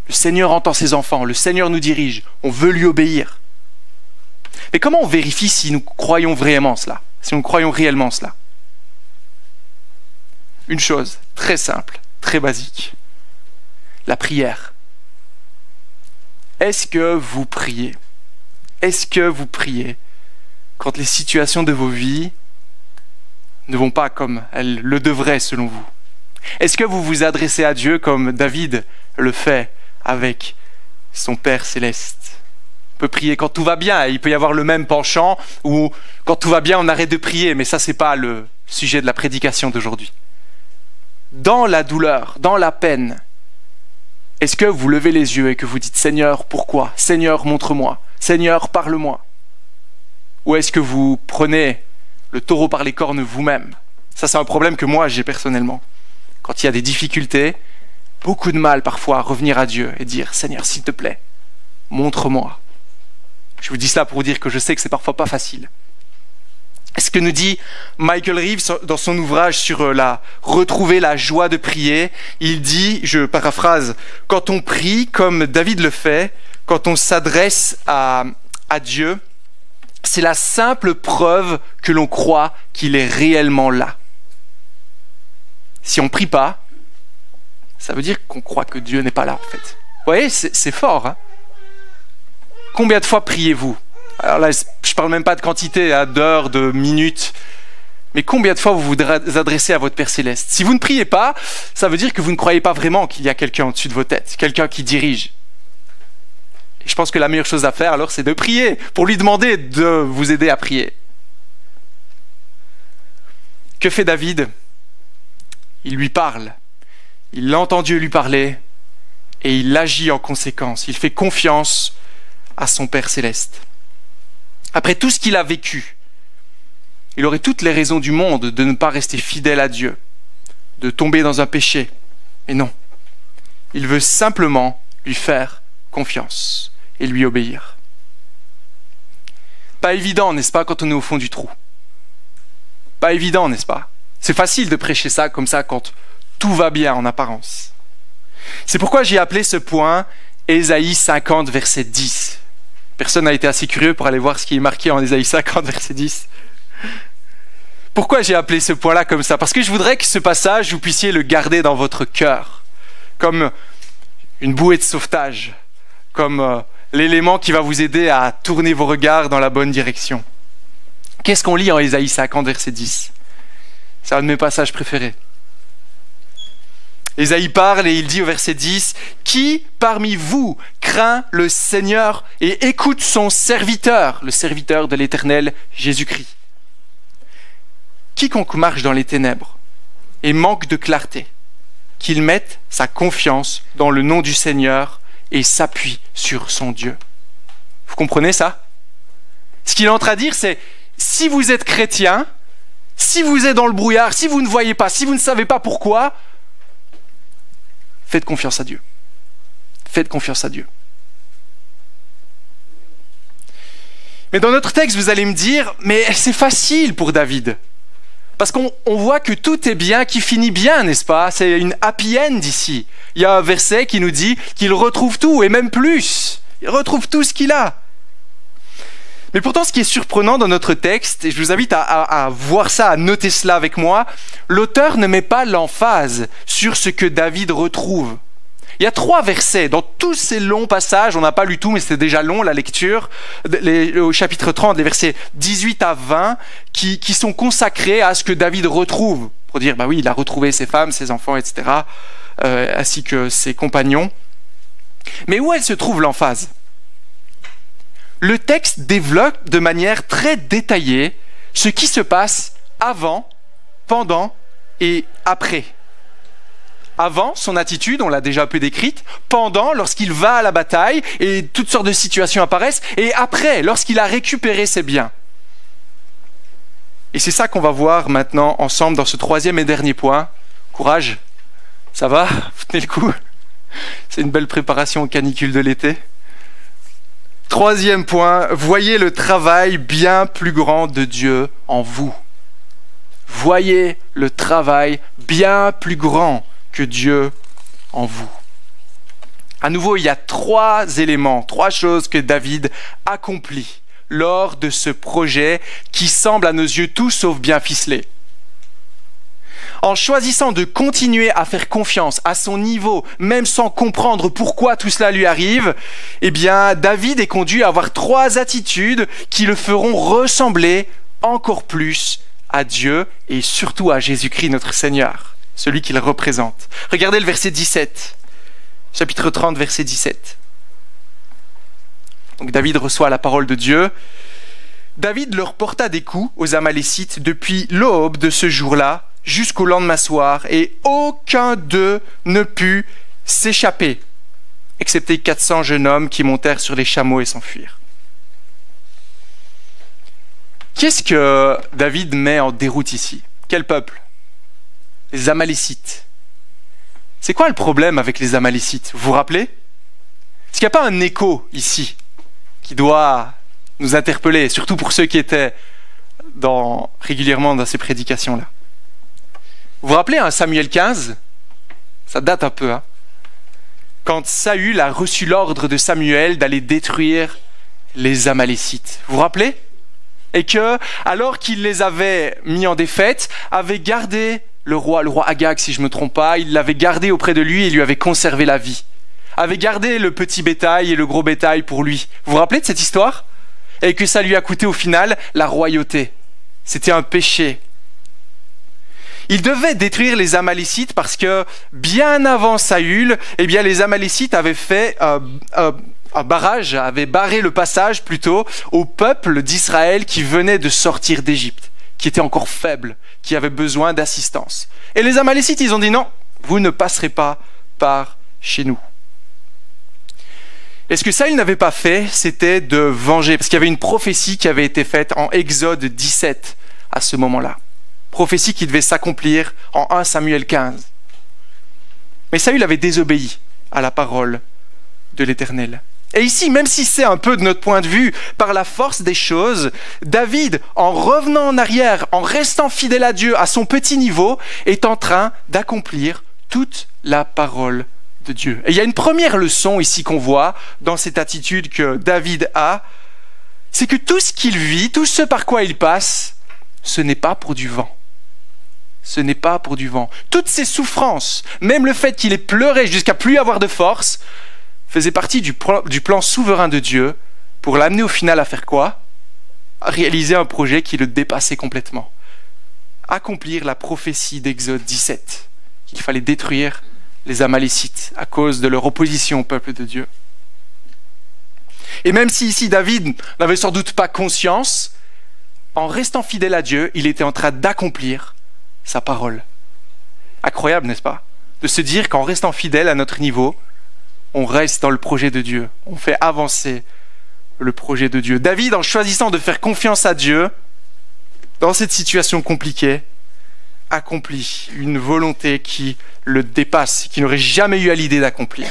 Le Seigneur entend ses enfants, le Seigneur nous dirige, on veut lui obéir. Mais comment on vérifie si nous croyons vraiment cela, si nous croyons réellement cela? Une chose très simple, très basique, la prière. Est-ce que vous priez? Est-ce que vous priez quand les situations de vos vies ne vont pas comme elles le devraient selon vous? Est-ce que vous vous adressez à Dieu comme David le fait avec son Père céleste? On peut prier quand tout va bien, il peut y avoir le même penchant, ou quand tout va bien on arrête de prier, mais ça c'est pas le sujet de la prédication d'aujourd'hui. Dans la douleur, dans la peine, est-ce que vous levez les yeux et que vous dites « Seigneur, pourquoi? Seigneur, montre-moi. Seigneur, parle-moi. » Ou est-ce que vous prenez le taureau par les cornes vous-même? Ça, c'est un problème que moi, j'ai personnellement. Quand il y a des difficultés, beaucoup de mal parfois à revenir à Dieu et dire « Seigneur, s'il te plaît, montre-moi. » Je vous dis cela pour vous dire que je sais que c'est parfois pas facile. Ce que nous dit Michael Reeves dans son ouvrage sur retrouver la joie de prier, il dit, je paraphrase, quand on prie comme David le fait, quand on s'adresse à Dieu, c'est la simple preuve que l'on croit qu'il est réellement là. Si on ne prie pas, ça veut dire qu'on croit que Dieu n'est pas là en fait. Vous voyez, c'est fort. Hein? Combien de fois priez-vous? Alors là, je ne parle même pas de quantité, d'heures, de minutes, mais combien de fois vous vous adressez à votre Père Céleste? Si vous ne priez pas, ça veut dire que vous ne croyez pas vraiment qu'il y a quelqu'un au-dessus de vos têtes, quelqu'un qui dirige. Et je pense que la meilleure chose à faire, alors, c'est de prier, pour lui demander de vous aider à prier. Que fait David? Il lui parle, il entend Dieu lui parler, et il agit en conséquence. Il fait confiance à son Père Céleste. Après tout ce qu'il a vécu, il aurait toutes les raisons du monde de ne pas rester fidèle à Dieu, de tomber dans un péché. Mais non, il veut simplement lui faire confiance et lui obéir. Pas évident, n'est-ce pas, quand on est au fond du trou? Pas évident, n'est-ce pas? C'est facile de prêcher ça comme ça quand tout va bien en apparence. C'est pourquoi j'ai appelé ce point Ésaïe 50, verset 10. Personne n'a été assez curieux pour aller voir ce qui est marqué en Ésaïe 50, verset 10. Pourquoi j'ai appelé ce point-là comme ça? Parce que je voudrais que ce passage, vous puissiez le garder dans votre cœur, comme une bouée de sauvetage, comme l'élément qui va vous aider à tourner vos regards dans la bonne direction. Qu'est-ce qu'on lit en Ésaïe 50, verset 10? C'est un de mes passages préférés. Ésaïe parle et il dit au verset 10, « Qui parmi vous craint le Seigneur et écoute son serviteur, le serviteur de l'Éternel Jésus-Christ? Quiconque marche dans les ténèbres et manque de clarté, qu'il mette sa confiance dans le nom du Seigneur et s'appuie sur son Dieu. » Vous comprenez ça? Ce qu'il est en train de dire, c'est, si vous êtes chrétien, si vous êtes dans le brouillard, si vous ne voyez pas, si vous ne savez pas pourquoi, faites confiance à Dieu. Faites confiance à Dieu. Mais dans notre texte, vous allez me dire, mais c'est facile pour David. Parce qu'on voit que tout est bien, qui finit bien, n'est-ce pas? C'est une happy end ici. Il y a un verset qui nous dit qu'il retrouve tout, et même plus. Il retrouve tout ce qu'il a. Mais pourtant, ce qui est surprenant dans notre texte, et je vous invite à voir ça, à noter cela avec moi, l'auteur ne met pas l'emphase sur ce que David retrouve. Il y a 3 versets, dans tous ces longs passages, on n'a pas lu tout, mais c'était déjà long la lecture, au chapitre 30, les versets 18 à 20, qui sont consacrés à ce que David retrouve, pour dire, bah oui, il a retrouvé ses femmes, ses enfants, etc., ainsi que ses compagnons. Mais où elle se trouve l'emphase? Le texte développe de manière très détaillée ce qui se passe avant, pendant et après. Avant, son attitude, on l'a déjà un peu décrite. Pendant, lorsqu'il va à la bataille et toutes sortes de situations apparaissent. Et après, lorsqu'il a récupéré ses biens. Et c'est ça qu'on va voir maintenant ensemble dans ce troisième et dernier point. Courage, ça va? Vous tenez le coup? C'est une belle préparation aux canicules de l'été. Troisième point, voyez le travail bien plus grand de Dieu en vous. Voyez le travail bien plus grand que Dieu en vous. À nouveau, il y a trois éléments, trois choses que David accomplit lors de ce projet qui semble à nos yeux tout sauf bien ficelé. En choisissant de continuer à faire confiance à son niveau, même sans comprendre pourquoi tout cela lui arrive, eh bien, David est conduit à avoir trois attitudes qui le feront ressembler encore plus à Dieu et surtout à Jésus-Christ notre Seigneur, celui qu'il représente. Regardez le verset 17, chapitre 30, verset 17. Donc David reçoit la parole de Dieu. David leur porta des coups aux Amalécites depuis l'aube de ce jour-là jusqu'au lendemain soir, et aucun d'eux ne put s'échapper, excepté 400 jeunes hommes qui montèrent sur les chameaux et s'enfuirent. Qu'est-ce que David met en déroute ici? Quel peuple? Les Amalécites. C'est quoi le problème avec les Amalécites? Vous vous rappelez? Est-ce qu'il n'y a pas un écho ici qui doit nous interpeller, surtout pour ceux qui étaient régulièrement dans ces prédications-là? Vous vous rappelez, Samuel 15, ça date un peu, quand Saül a reçu l'ordre de Samuel d'aller détruire les Amalécites. Vous vous rappelez? Et que, alors qu'il les avait mis en défaite, avait gardé le roi Agag, si je ne me trompe pas, il l'avait gardé auprès de lui et lui avait conservé la vie. Avait gardé le petit bétail et le gros bétail pour lui. Vous vous rappelez de cette histoire? Et que ça lui a coûté au final la royauté. C'était un péché. Il devait détruire les Amalécites parce que bien avant Saül, eh bien les Amalécites avaient fait un barrage, avaient barré le passage plutôt au peuple d'Israël qui venait de sortir d'Égypte, qui était encore faible, qui avait besoin d'assistance. Et les Amalécites, ils ont dit non, vous ne passerez pas par chez nous. Et ce que Saül n'avait pas fait, c'était de venger, parce qu'il y avait une prophétie qui avait été faite en Exode 17 à ce moment-là. Prophétie qui devait s'accomplir en 1 Samuel 15. Mais Saül avait désobéi à la parole de l'Éternel. Et ici, même si c'est un peu de notre point de vue, par la force des choses, David, en revenant en arrière, en restant fidèle à Dieu à son petit niveau, est en train d'accomplir toute la parole de Dieu. Et il y a une première leçon ici qu'on voit dans cette attitude que David a, c'est que tout ce qu'il vit, tout ce par quoi il passe, ce n'est pas pour du vent. Ce n'est pas pour du vent. Toutes ces souffrances, même le fait qu'il ait pleuré jusqu'à plus avoir de force, faisait partie du plan souverain de Dieu pour l'amener au final à faire quoi? À réaliser un projet qui le dépassait complètement. Accomplir la prophétie d'Exode 17, qu'il fallait détruire les Amalécites à cause de leur opposition au peuple de Dieu. Et même si ici David n'avait sans doute pas conscience, en restant fidèle à Dieu, il était en train d'accomplir sa parole. Incroyable, n'est-ce pas? De se dire qu'en restant fidèle à notre niveau, on reste dans le projet de Dieu. On fait avancer le projet de Dieu. David, en choisissant de faire confiance à Dieu, dans cette situation compliquée, accomplit une volonté qui le dépasse, qu'il n'aurait jamais eu à l'idée d'accomplir.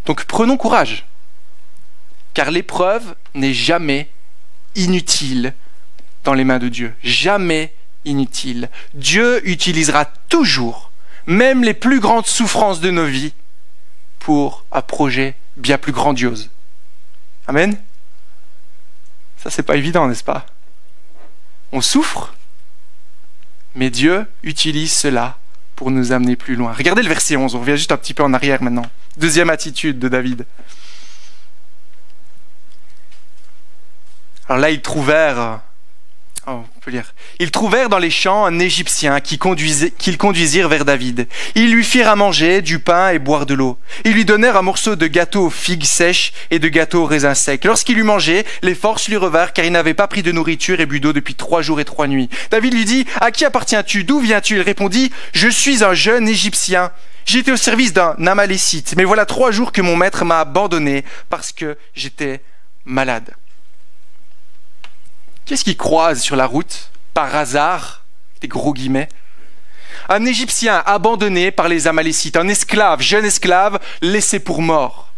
Donc prenons courage, car l'épreuve n'est jamais inutile dans les mains de Dieu. Jamais inutile. Dieu utilisera toujours, même les plus grandes souffrances de nos vies, pour un projet bien plus grandiose. Amen? Ça, c'est pas évident, n'est-ce pas? On souffre, mais Dieu utilise cela pour nous amener plus loin. Regardez le verset 11, on revient juste un petit peu en arrière maintenant. Deuxième attitude de David. Alors là, ils trouvèrent On peut lire. Ils trouvèrent dans les champs un Égyptien qu'ils conduisirent vers David. Ils lui firent à manger du pain et boire de l'eau. Ils lui donnèrent un morceau de gâteau aux figues sèches et de gâteau aux raisins secs. Lorsqu'il eut mangé, les forces lui revinrent car il n'avait pas pris de nourriture et bu d'eau depuis 3 jours et 3 nuits. David lui dit, « À qui appartiens-tu? D'où viens-tu » Il répondit, « Je suis un jeune Égyptien. J'ai été au service d'un Amalécite, mais voilà 3 jours que mon maître m'a abandonné parce que j'étais malade. » Qu'est-ce qu'il croise sur la route, par hasard, des gros guillemets? Un Égyptien abandonné par les Amalécites, un esclave, jeune esclave, laissé pour mort.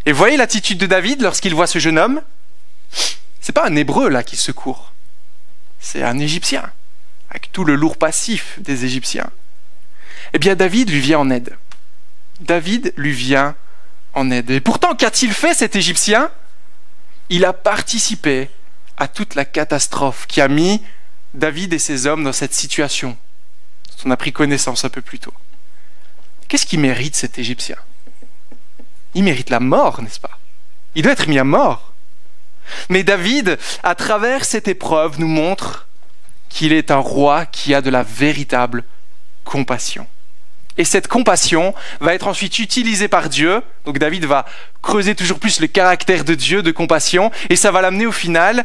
Et voyez l'attitude de David lorsqu'il voit ce jeune homme? C'est pas un Hébreu là qui secourt, c'est un Égyptien, avec tout le lourd passif des Égyptiens. Eh bien David lui vient en aide. David lui vient en aide. Et pourtant, qu'a-t-il fait cet Égyptien? Il a participé à toute la catastrophe qui a mis David et ses hommes dans cette situation dont on a pris connaissance un peu plus tôt. Qu'est-ce qu'il mérite cet Égyptien? Il mérite la mort, n'est-ce pas? Il doit être mis à mort. Mais David, à travers cette épreuve, nous montre qu'il est un roi qui a de la véritable compassion. Et cette compassion va être ensuite utilisée par Dieu. Donc David va creuser toujours plus le caractère de Dieu, de compassion, et ça va l'amener au final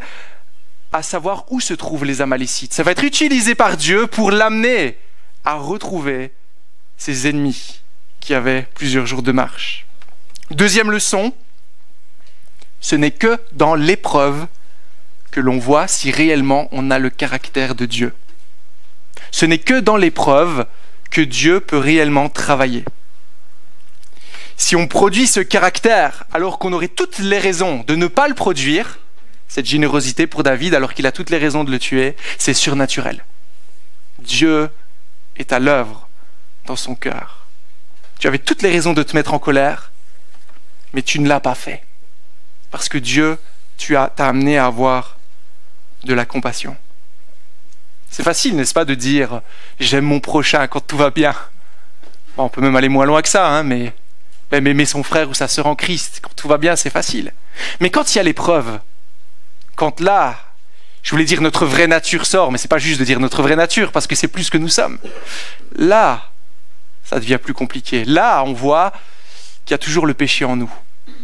à savoir où se trouvent les Amalécites. Ça va être utilisé par Dieu pour l'amener à retrouver ses ennemis qui avaient plusieurs jours de marche. Deuxième leçon, ce n'est que dans l'épreuve que l'on voit si réellement on a le caractère de Dieu. Ce n'est que dans l'épreuve que Dieu peut réellement travailler. Si on produit ce caractère alors qu'on aurait toutes les raisons de ne pas le produire, cette générosité pour David alors qu'il a toutes les raisons de le tuer, c'est surnaturel. Dieu est à l'œuvre dans son cœur. Tu avais toutes les raisons de te mettre en colère, mais tu ne l'as pas fait. Parce que Dieu t'a amené à avoir de la compassion. C'est facile, n'est-ce pas, de dire « j'aime mon prochain quand tout va bien ». Bon, on peut même aller moins loin que ça, hein, mais même aimer son frère ou sa sœur en Christ, quand tout va bien, c'est facile. Mais quand il y a l'épreuve, quand là, je voulais dire notre vraie nature sort, mais c'est pas juste de dire notre vraie nature, parce que c'est plus que nous sommes. Là, ça devient plus compliqué. Là, on voit qu'il y a toujours le péché en nous.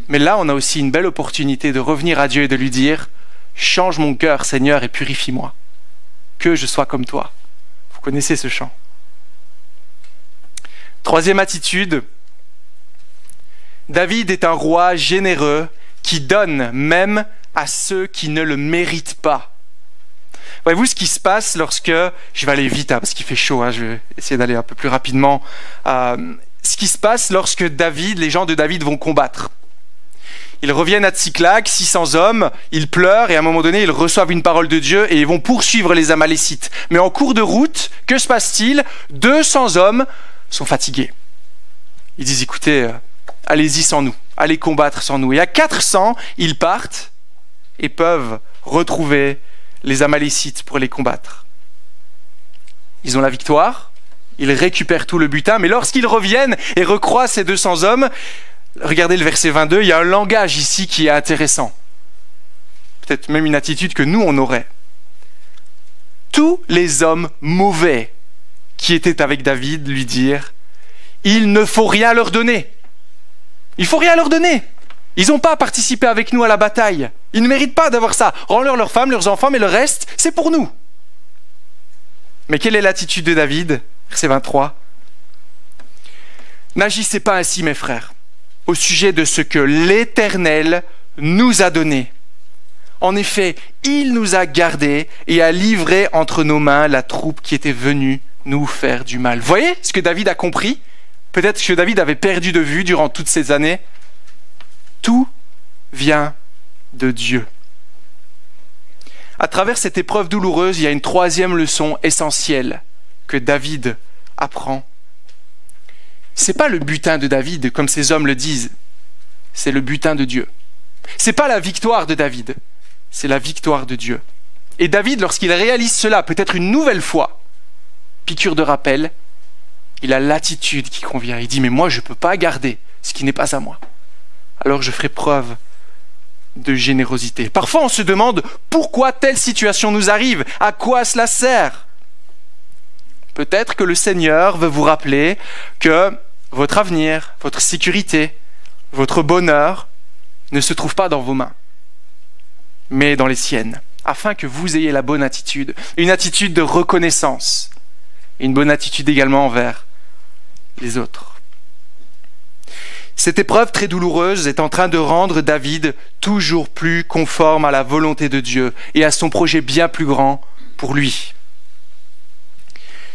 Mais là, on a aussi une belle opportunité de revenir à Dieu et de lui dire « change mon cœur, Seigneur, et purifie-moi. » Que je sois comme toi. Vous connaissez ce chant. Troisième attitude, David est un roi généreux qui donne même à ceux qui ne le méritent pas. Voyez-vous ce qui se passe lorsque... Je vais aller vite parce qu'il fait chaud, je vais essayer d'aller un peu plus rapidement. Ce qui se passe lorsque les gens de David vont combattre. Ils reviennent à Tsiklag, 600 hommes, ils pleurent et à un moment donné, ils reçoivent une parole de Dieu et ils vont poursuivre les Amalécites. Mais en cours de route, que se passe-t-il? 200 hommes sont fatigués. Ils disent, écoutez, allez-y sans nous, allez combattre sans nous. Et à 400, ils partent et peuvent retrouver les Amalécites pour les combattre. Ils ont la victoire, ils récupèrent tout le butin, mais lorsqu'ils reviennent et recroisent ces 200 hommes, regardez le verset 22, il y a un langage ici qui est intéressant. Peut-être même une attitude que nous, on aurait. Tous les hommes mauvais qui étaient avec David lui dirent « Il ne faut rien leur donner. Il ne faut rien leur donner. Ils n'ont pas participé avec nous à la bataille. Ils ne méritent pas d'avoir ça. Rends-leur leurs femmes, leurs enfants, mais le reste, c'est pour nous. » Mais quelle est l'attitude de David? Verset 23. « N'agissez pas ainsi, mes frères, au sujet de ce que l'Éternel nous a donné. En effet, il nous a gardés et a livré entre nos mains la troupe qui était venue nous faire du mal. » Voyez ce que David a compris? Peut-être que David avait perdu de vue durant toutes ces années. Tout vient de Dieu. À travers cette épreuve douloureuse, il y a une troisième leçon essentielle que David apprend. C'est pas le butin de David, comme ces hommes le disent. C'est le butin de Dieu. C'est pas la victoire de David. C'est la victoire de Dieu. Et David, lorsqu'il réalise cela, peut-être une nouvelle fois, piqûre de rappel, il a l'attitude qui convient. Il dit, mais moi, je ne peux pas garder ce qui n'est pas à moi. Alors je ferai preuve de générosité. Parfois, on se demande pourquoi telle situation nous arrive, à quoi cela sert. Peut-être que le Seigneur veut vous rappeler que votre avenir, votre sécurité, votre bonheur ne se trouve pas dans vos mains, mais dans les siennes, afin que vous ayez la bonne attitude, une attitude de reconnaissance, et une bonne attitude également envers les autres. Cette épreuve très douloureuse est en train de rendre David toujours plus conforme à la volonté de Dieu et à son projet bien plus grand pour lui.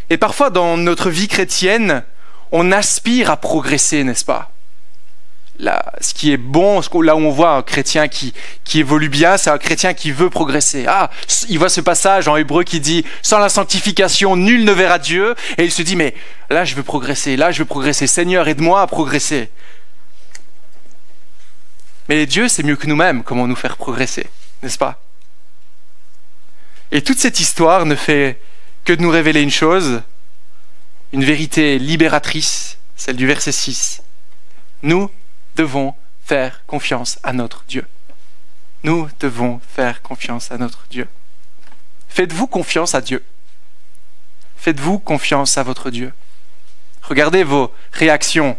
Et parfois dans notre vie chrétienne, on aspire à progresser, n'est-ce pas? Là, ce qui est bon, là où on voit un chrétien qui évolue bien, c'est un chrétien qui veut progresser. Ah, il voit ce passage en hébreu qui dit « Sans la sanctification, nul ne verra Dieu » et il se dit « Mais là, je veux progresser, Seigneur, aide-moi à progresser. » Mais Dieu, c'est mieux que nous-mêmes, comment nous faire progresser, n'est-ce pas? Et toute cette histoire ne fait que de nous révéler une chose, une vérité libératrice, celle du verset 6. Nous devons faire confiance à notre Dieu. Nous devons faire confiance à notre Dieu. Faites-vous confiance à Dieu? Faites-vous confiance à votre Dieu? Regardez vos réactions,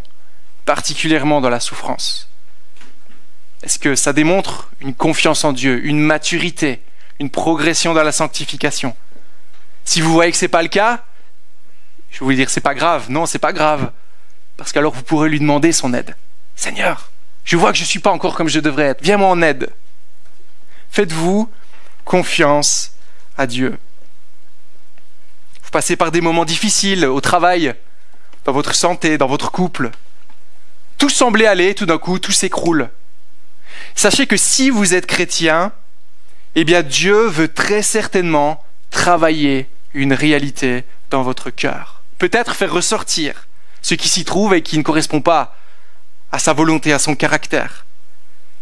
particulièrement dans la souffrance. Est-ce que ça démontre une confiance en Dieu, une maturité, une progression dans la sanctification? Si vous voyez que ce n'est pas le cas, je vais vous dire, c'est pas grave. Non, c'est pas grave. Parce qu'alors vous pourrez lui demander son aide. Seigneur, je vois que je ne suis pas encore comme je devrais être. Viens-moi en aide. Faites-vous confiance à Dieu. Vous passez par des moments difficiles au travail, dans votre santé, dans votre couple. Tout semblait aller, tout d'un coup, tout s'écroule. Sachez que si vous êtes chrétien, eh bien Dieu veut très certainement travailler une réalité dans votre cœur. Peut-être faire ressortir ce qui s'y trouve et qui ne correspond pas à sa volonté, à son caractère.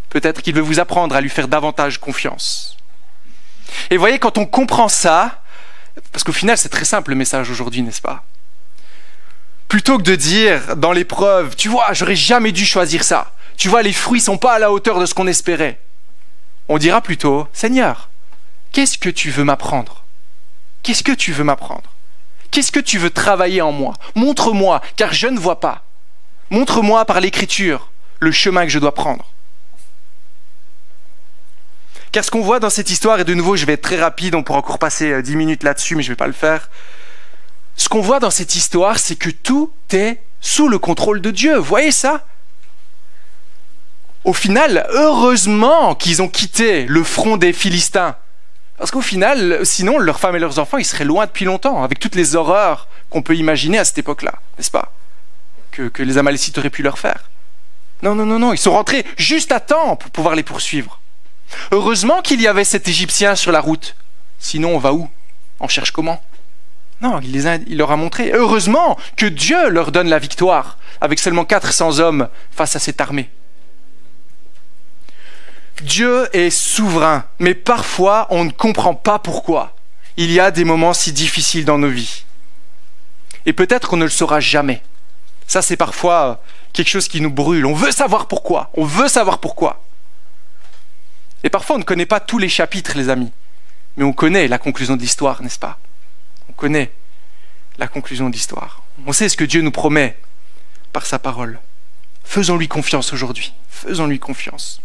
Peut-être qu'il veut vous apprendre à lui faire davantage confiance. Et voyez, quand on comprend ça, parce qu'au final c'est très simple le message aujourd'hui, n'est-ce pas? Plutôt que de dire dans l'épreuve, tu vois, j'aurais jamais dû choisir ça. Tu vois, les fruits ne sont pas à la hauteur de ce qu'on espérait. On dira plutôt, Seigneur, qu'est-ce que tu veux m'apprendre? Qu'est-ce que tu veux m'apprendre? Qu'est-ce que tu veux travailler en moi? Montre-moi, car je ne vois pas. Montre-moi par l'Écriture le chemin que je dois prendre. Car ce qu'on voit dans cette histoire, et de nouveau je vais être très rapide, on pourra encore passer 10 minutes là-dessus, mais je ne vais pas le faire. Ce qu'on voit dans cette histoire, c'est que tout est sous le contrôle de Dieu. Vous voyez ça? Au final, heureusement qu'ils ont quitté le front des Philistins. Parce qu'au final, sinon, leurs femmes et leurs enfants, ils seraient loin depuis longtemps, avec toutes les horreurs qu'on peut imaginer à cette époque-là, n'est-ce pas? Que les Amalécites auraient pu leur faire. Non, ils sont rentrés juste à temps pour pouvoir les poursuivre. Heureusement qu'il y avait cet Égyptien sur la route. Sinon, on va où? On cherche comment? Non, il leur a montré. Heureusement que Dieu leur donne la victoire, avec seulement 400 hommes face à cette armée. Dieu est souverain, mais parfois on ne comprend pas pourquoi. Il y a des moments si difficiles dans nos vies. Et peut-être qu'on ne le saura jamais. Ça, c'est parfois quelque chose qui nous brûle. On veut savoir pourquoi. On veut savoir pourquoi. Et parfois, on ne connaît pas tous les chapitres, les amis. Mais on connaît la conclusion de l'histoire, n'est-ce pas? On connaît la conclusion de l'histoire. On sait ce que Dieu nous promet par sa parole. Faisons-lui confiance aujourd'hui. Faisons-lui confiance.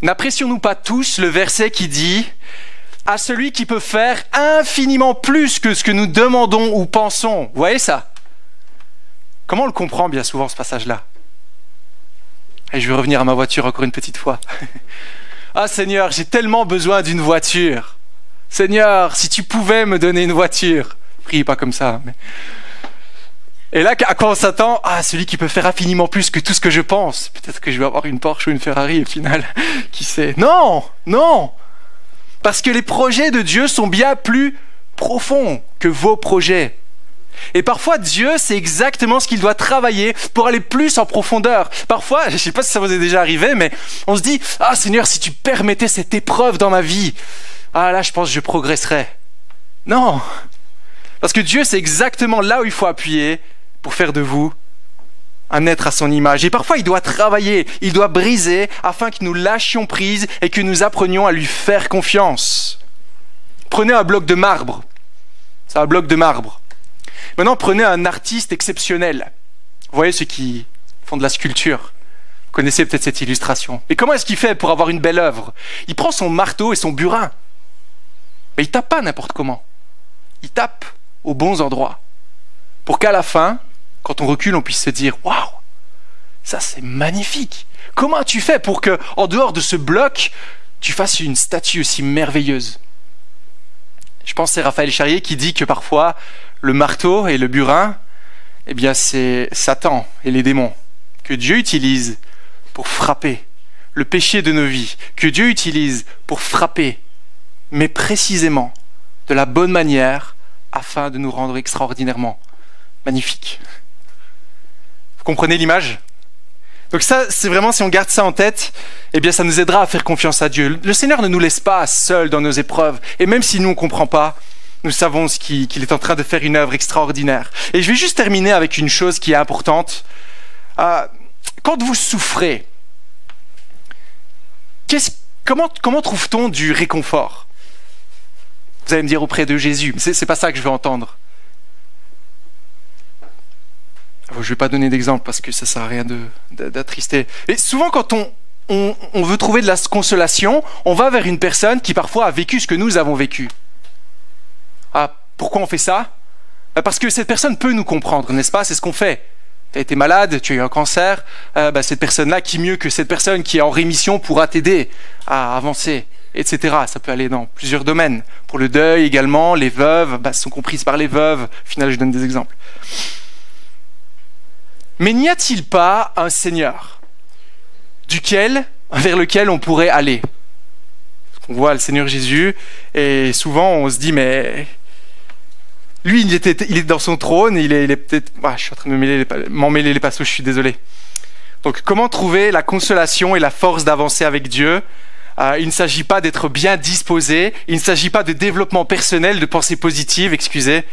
N'apprécions-nous pas tous le verset qui dit « À celui qui peut faire infiniment plus que ce que nous demandons ou pensons ». Vous voyez ça? Comment on le comprend bien souvent, ce passage-là? Et je vais revenir à ma voiture encore une petite fois. Ah Seigneur, j'ai tellement besoin d'une voiture. Seigneur, si tu pouvais me donner une voiture. Priez pas comme ça. Mais... Et là, à quoi on s'attend? Ah, celui qui peut faire infiniment plus que tout ce que je pense. Peut-être que je vais avoir une Porsche ou une Ferrari au final. Qui sait? Non, non. Parce que les projets de Dieu sont bien plus profonds que vos projets. Et parfois, Dieu, c'est exactement ce qu'il doit travailler pour aller plus en profondeur. Parfois, je ne sais pas si ça vous est déjà arrivé, mais on se dit « Ah Seigneur, si tu permettais cette épreuve dans ma vie, ah là, je pense que je progresserais. » Non. Parce que Dieu, c'est exactement là où il faut appuyer pour faire de vous un être à son image. Et parfois, il doit travailler, il doit briser afin que nous lâchions prise et que nous apprenions à lui faire confiance. Prenez un bloc de marbre. C'est un bloc de marbre. Maintenant, prenez un artiste exceptionnel. Vous voyez ceux qui font de la sculpture. Vous connaissez peut-être cette illustration. Mais comment est-ce qu'il fait pour avoir une belle œuvre? Il prend son marteau et son burin. Mais il tape pas n'importe comment. Il tape aux bons endroits. Pour qu'à la fin, quand on recule, on puisse se dire « Waouh, ça c'est magnifique. Comment tu fais pour que, en dehors de ce bloc, tu fasses une statue aussi merveilleuse ?» Je pense que c'est Raphaël Charrier qui dit que parfois, le marteau et le burin, eh bien c'est Satan et les démons que Dieu utilise pour frapper le péché de nos vies, que Dieu utilise pour frapper, mais précisément de la bonne manière afin de nous rendre extraordinairement magnifiques. Vous comprenez l'image? Donc ça, c'est vraiment, si on garde ça en tête, eh bien ça nous aidera à faire confiance à Dieu. Le Seigneur ne nous laisse pas seuls dans nos épreuves, et même si nous on ne comprend pas, nous savons qu'il est en train de faire une œuvre extraordinaire. Et je vais juste terminer avec une chose qui est importante. Quand vous souffrez, comment trouve-t-on du réconfort? Vous allez me dire auprès de Jésus, mais c'est pas ça que je veux entendre. Je ne vais pas donner d'exemple parce que ça ne sert à rien d'attrister. Et souvent, quand on veut trouver de la consolation, on va vers une personne qui parfois a vécu ce que nous avons vécu. Ah, pourquoi on fait ça? Parce que cette personne peut nous comprendre, n'est-ce pas? C'est ce qu'on fait. Tu as été malade, tu as eu un cancer, cette personne-là, qui mieux que cette personne qui est en rémission pourra t'aider à avancer, etc. Ça peut aller dans plusieurs domaines. Pour le deuil également, les veuves sont comprises par les veuves. Au final, je donne des exemples. Mais n'y a-t-il pas un Seigneur vers lequel on pourrait aller? On voit le Seigneur Jésus et souvent on se dit mais lui il est dans son trône, il est peut-être... je suis en train de m'en mêler les pinceaux, je suis désolé. Donc comment trouver la consolation et la force d'avancer avec Dieu? Il ne s'agit pas d'être bien disposé, il ne s'agit pas de développement personnel, de pensée positive, excusez.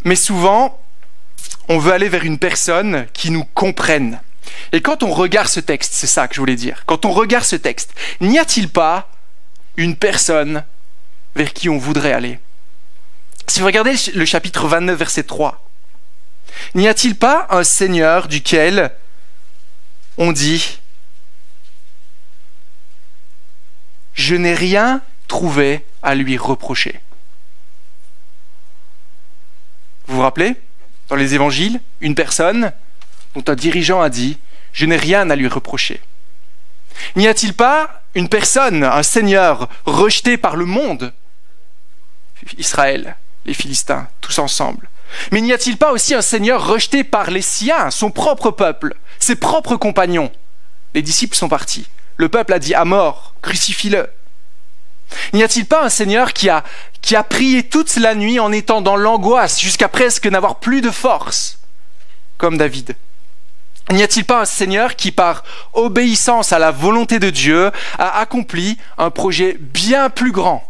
Mais souvent, on veut aller vers une personne qui nous comprenne. Et quand on regarde ce texte, c'est ça que je voulais dire, quand on regarde ce texte, n'y a-t-il pas une personne vers qui on voudrait aller? Si vous regardez le chapitre 29, verset 3, n'y a-t-il pas un Seigneur duquel on dit « Je n'ai rien trouvé à lui reprocher ». Vous vous rappelez? Dans les évangiles, une personne dont un dirigeant a dit « Je n'ai rien à lui reprocher ». N'y a-t-il pas une personne, un Seigneur rejeté par le monde? Israël, les Philistins, tous ensemble. Mais n'y a-t-il pas aussi un Seigneur rejeté par les siens, son propre peuple, ses propres compagnons? Les disciples sont partis. Le peuple a dit à mort, crucifie-le. N'y a-t-il pas un Seigneur qui a prié toute la nuit en étant dans l'angoisse jusqu'à presque n'avoir plus de force, comme David? N'y a-t-il pas un Seigneur qui, par obéissance à la volonté de Dieu, a accompli un projet bien plus grand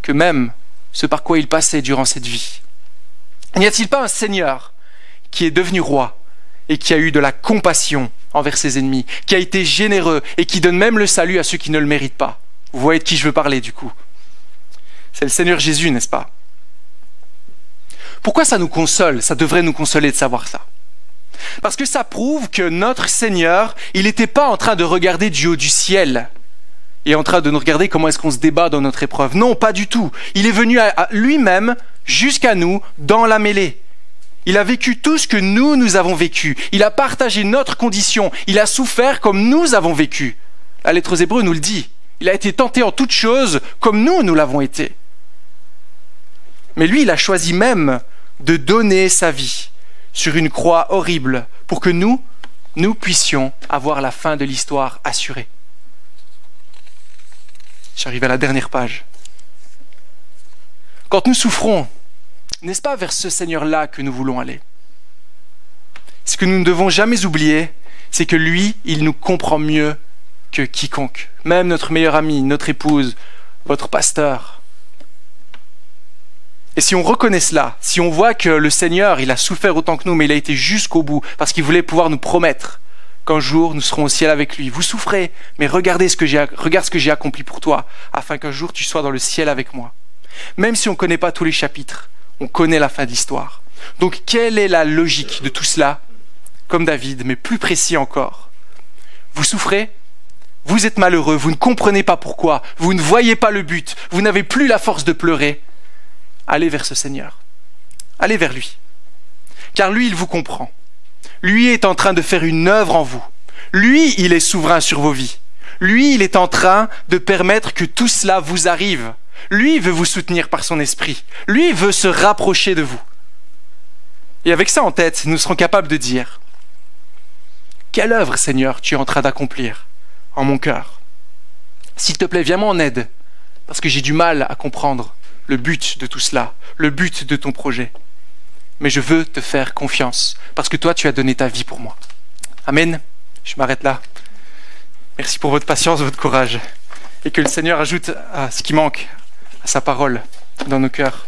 que même ce par quoi il passait durant cette vie? N'y a-t-il pas un Seigneur qui est devenu roi et qui a eu de la compassion envers ses ennemis, qui a été généreux et qui donne même le salut à ceux qui ne le méritent pas? Vous voyez de qui je veux parler du coup. C'est le Seigneur Jésus, n'est-ce pas? Pourquoi ça nous console? Ça devrait nous consoler de savoir ça. Parce que ça prouve que notre Seigneur, il n'était pas en train de regarder du haut du ciel et en train de nous regarder comment est-ce qu'on se débat dans notre épreuve. Non, pas du tout. Il est venu à lui-même jusqu'à nous dans la mêlée. Il a vécu tout ce que nous avons vécu. Il a partagé notre condition. Il a souffert comme nous avons vécu. La lettre aux Hébreux nous le dit. Il a été tenté en toutes choses comme nous l'avons été. Mais lui, il a choisi même de donner sa vie sur une croix horrible pour que nous puissions avoir la fin de l'histoire assurée. J'arrive à la dernière page. Quand nous souffrons, n'est-ce pas vers ce Seigneur-là que nous voulons aller? Ce que nous ne devons jamais oublier, c'est que lui, il nous comprend mieux que quiconque, même notre meilleur ami, notre épouse, votre pasteur. Et si on reconnaît cela, si on voit que le Seigneur, il a souffert autant que nous, mais il a été jusqu'au bout, parce qu'il voulait pouvoir nous promettre qu'un jour nous serons au ciel avec lui. Vous souffrez, mais regarde ce que j'ai accompli pour toi, afin qu'un jour tu sois dans le ciel avec moi. Même si on ne connaît pas tous les chapitres, on connaît la fin de l'histoire. Donc quelle est la logique de tout cela? Comme David, mais plus précis encore. Vous souffrez? Vous êtes malheureux, vous ne comprenez pas pourquoi, vous ne voyez pas le but, vous n'avez plus la force de pleurer. Allez vers ce Seigneur. Allez vers lui. Car lui, il vous comprend. Lui est en train de faire une œuvre en vous. Lui, il est souverain sur vos vies. Lui, il est en train de permettre que tout cela vous arrive. Lui veut vous soutenir par son esprit. Lui veut se rapprocher de vous. Et avec ça en tête, nous serons capables de dire: quelle œuvre, Seigneur, tu es en train d'accomplir en mon cœur? S'il te plaît, viens-moi en aide, parce que j'ai du mal à comprendre le but de tout cela, le but de ton projet. Mais je veux te faire confiance, parce que toi, tu as donné ta vie pour moi. Amen. Je m'arrête là. Merci pour votre patience, votre courage. Et que le Seigneur ajoute à ce qui manque, à sa parole, dans nos cœurs.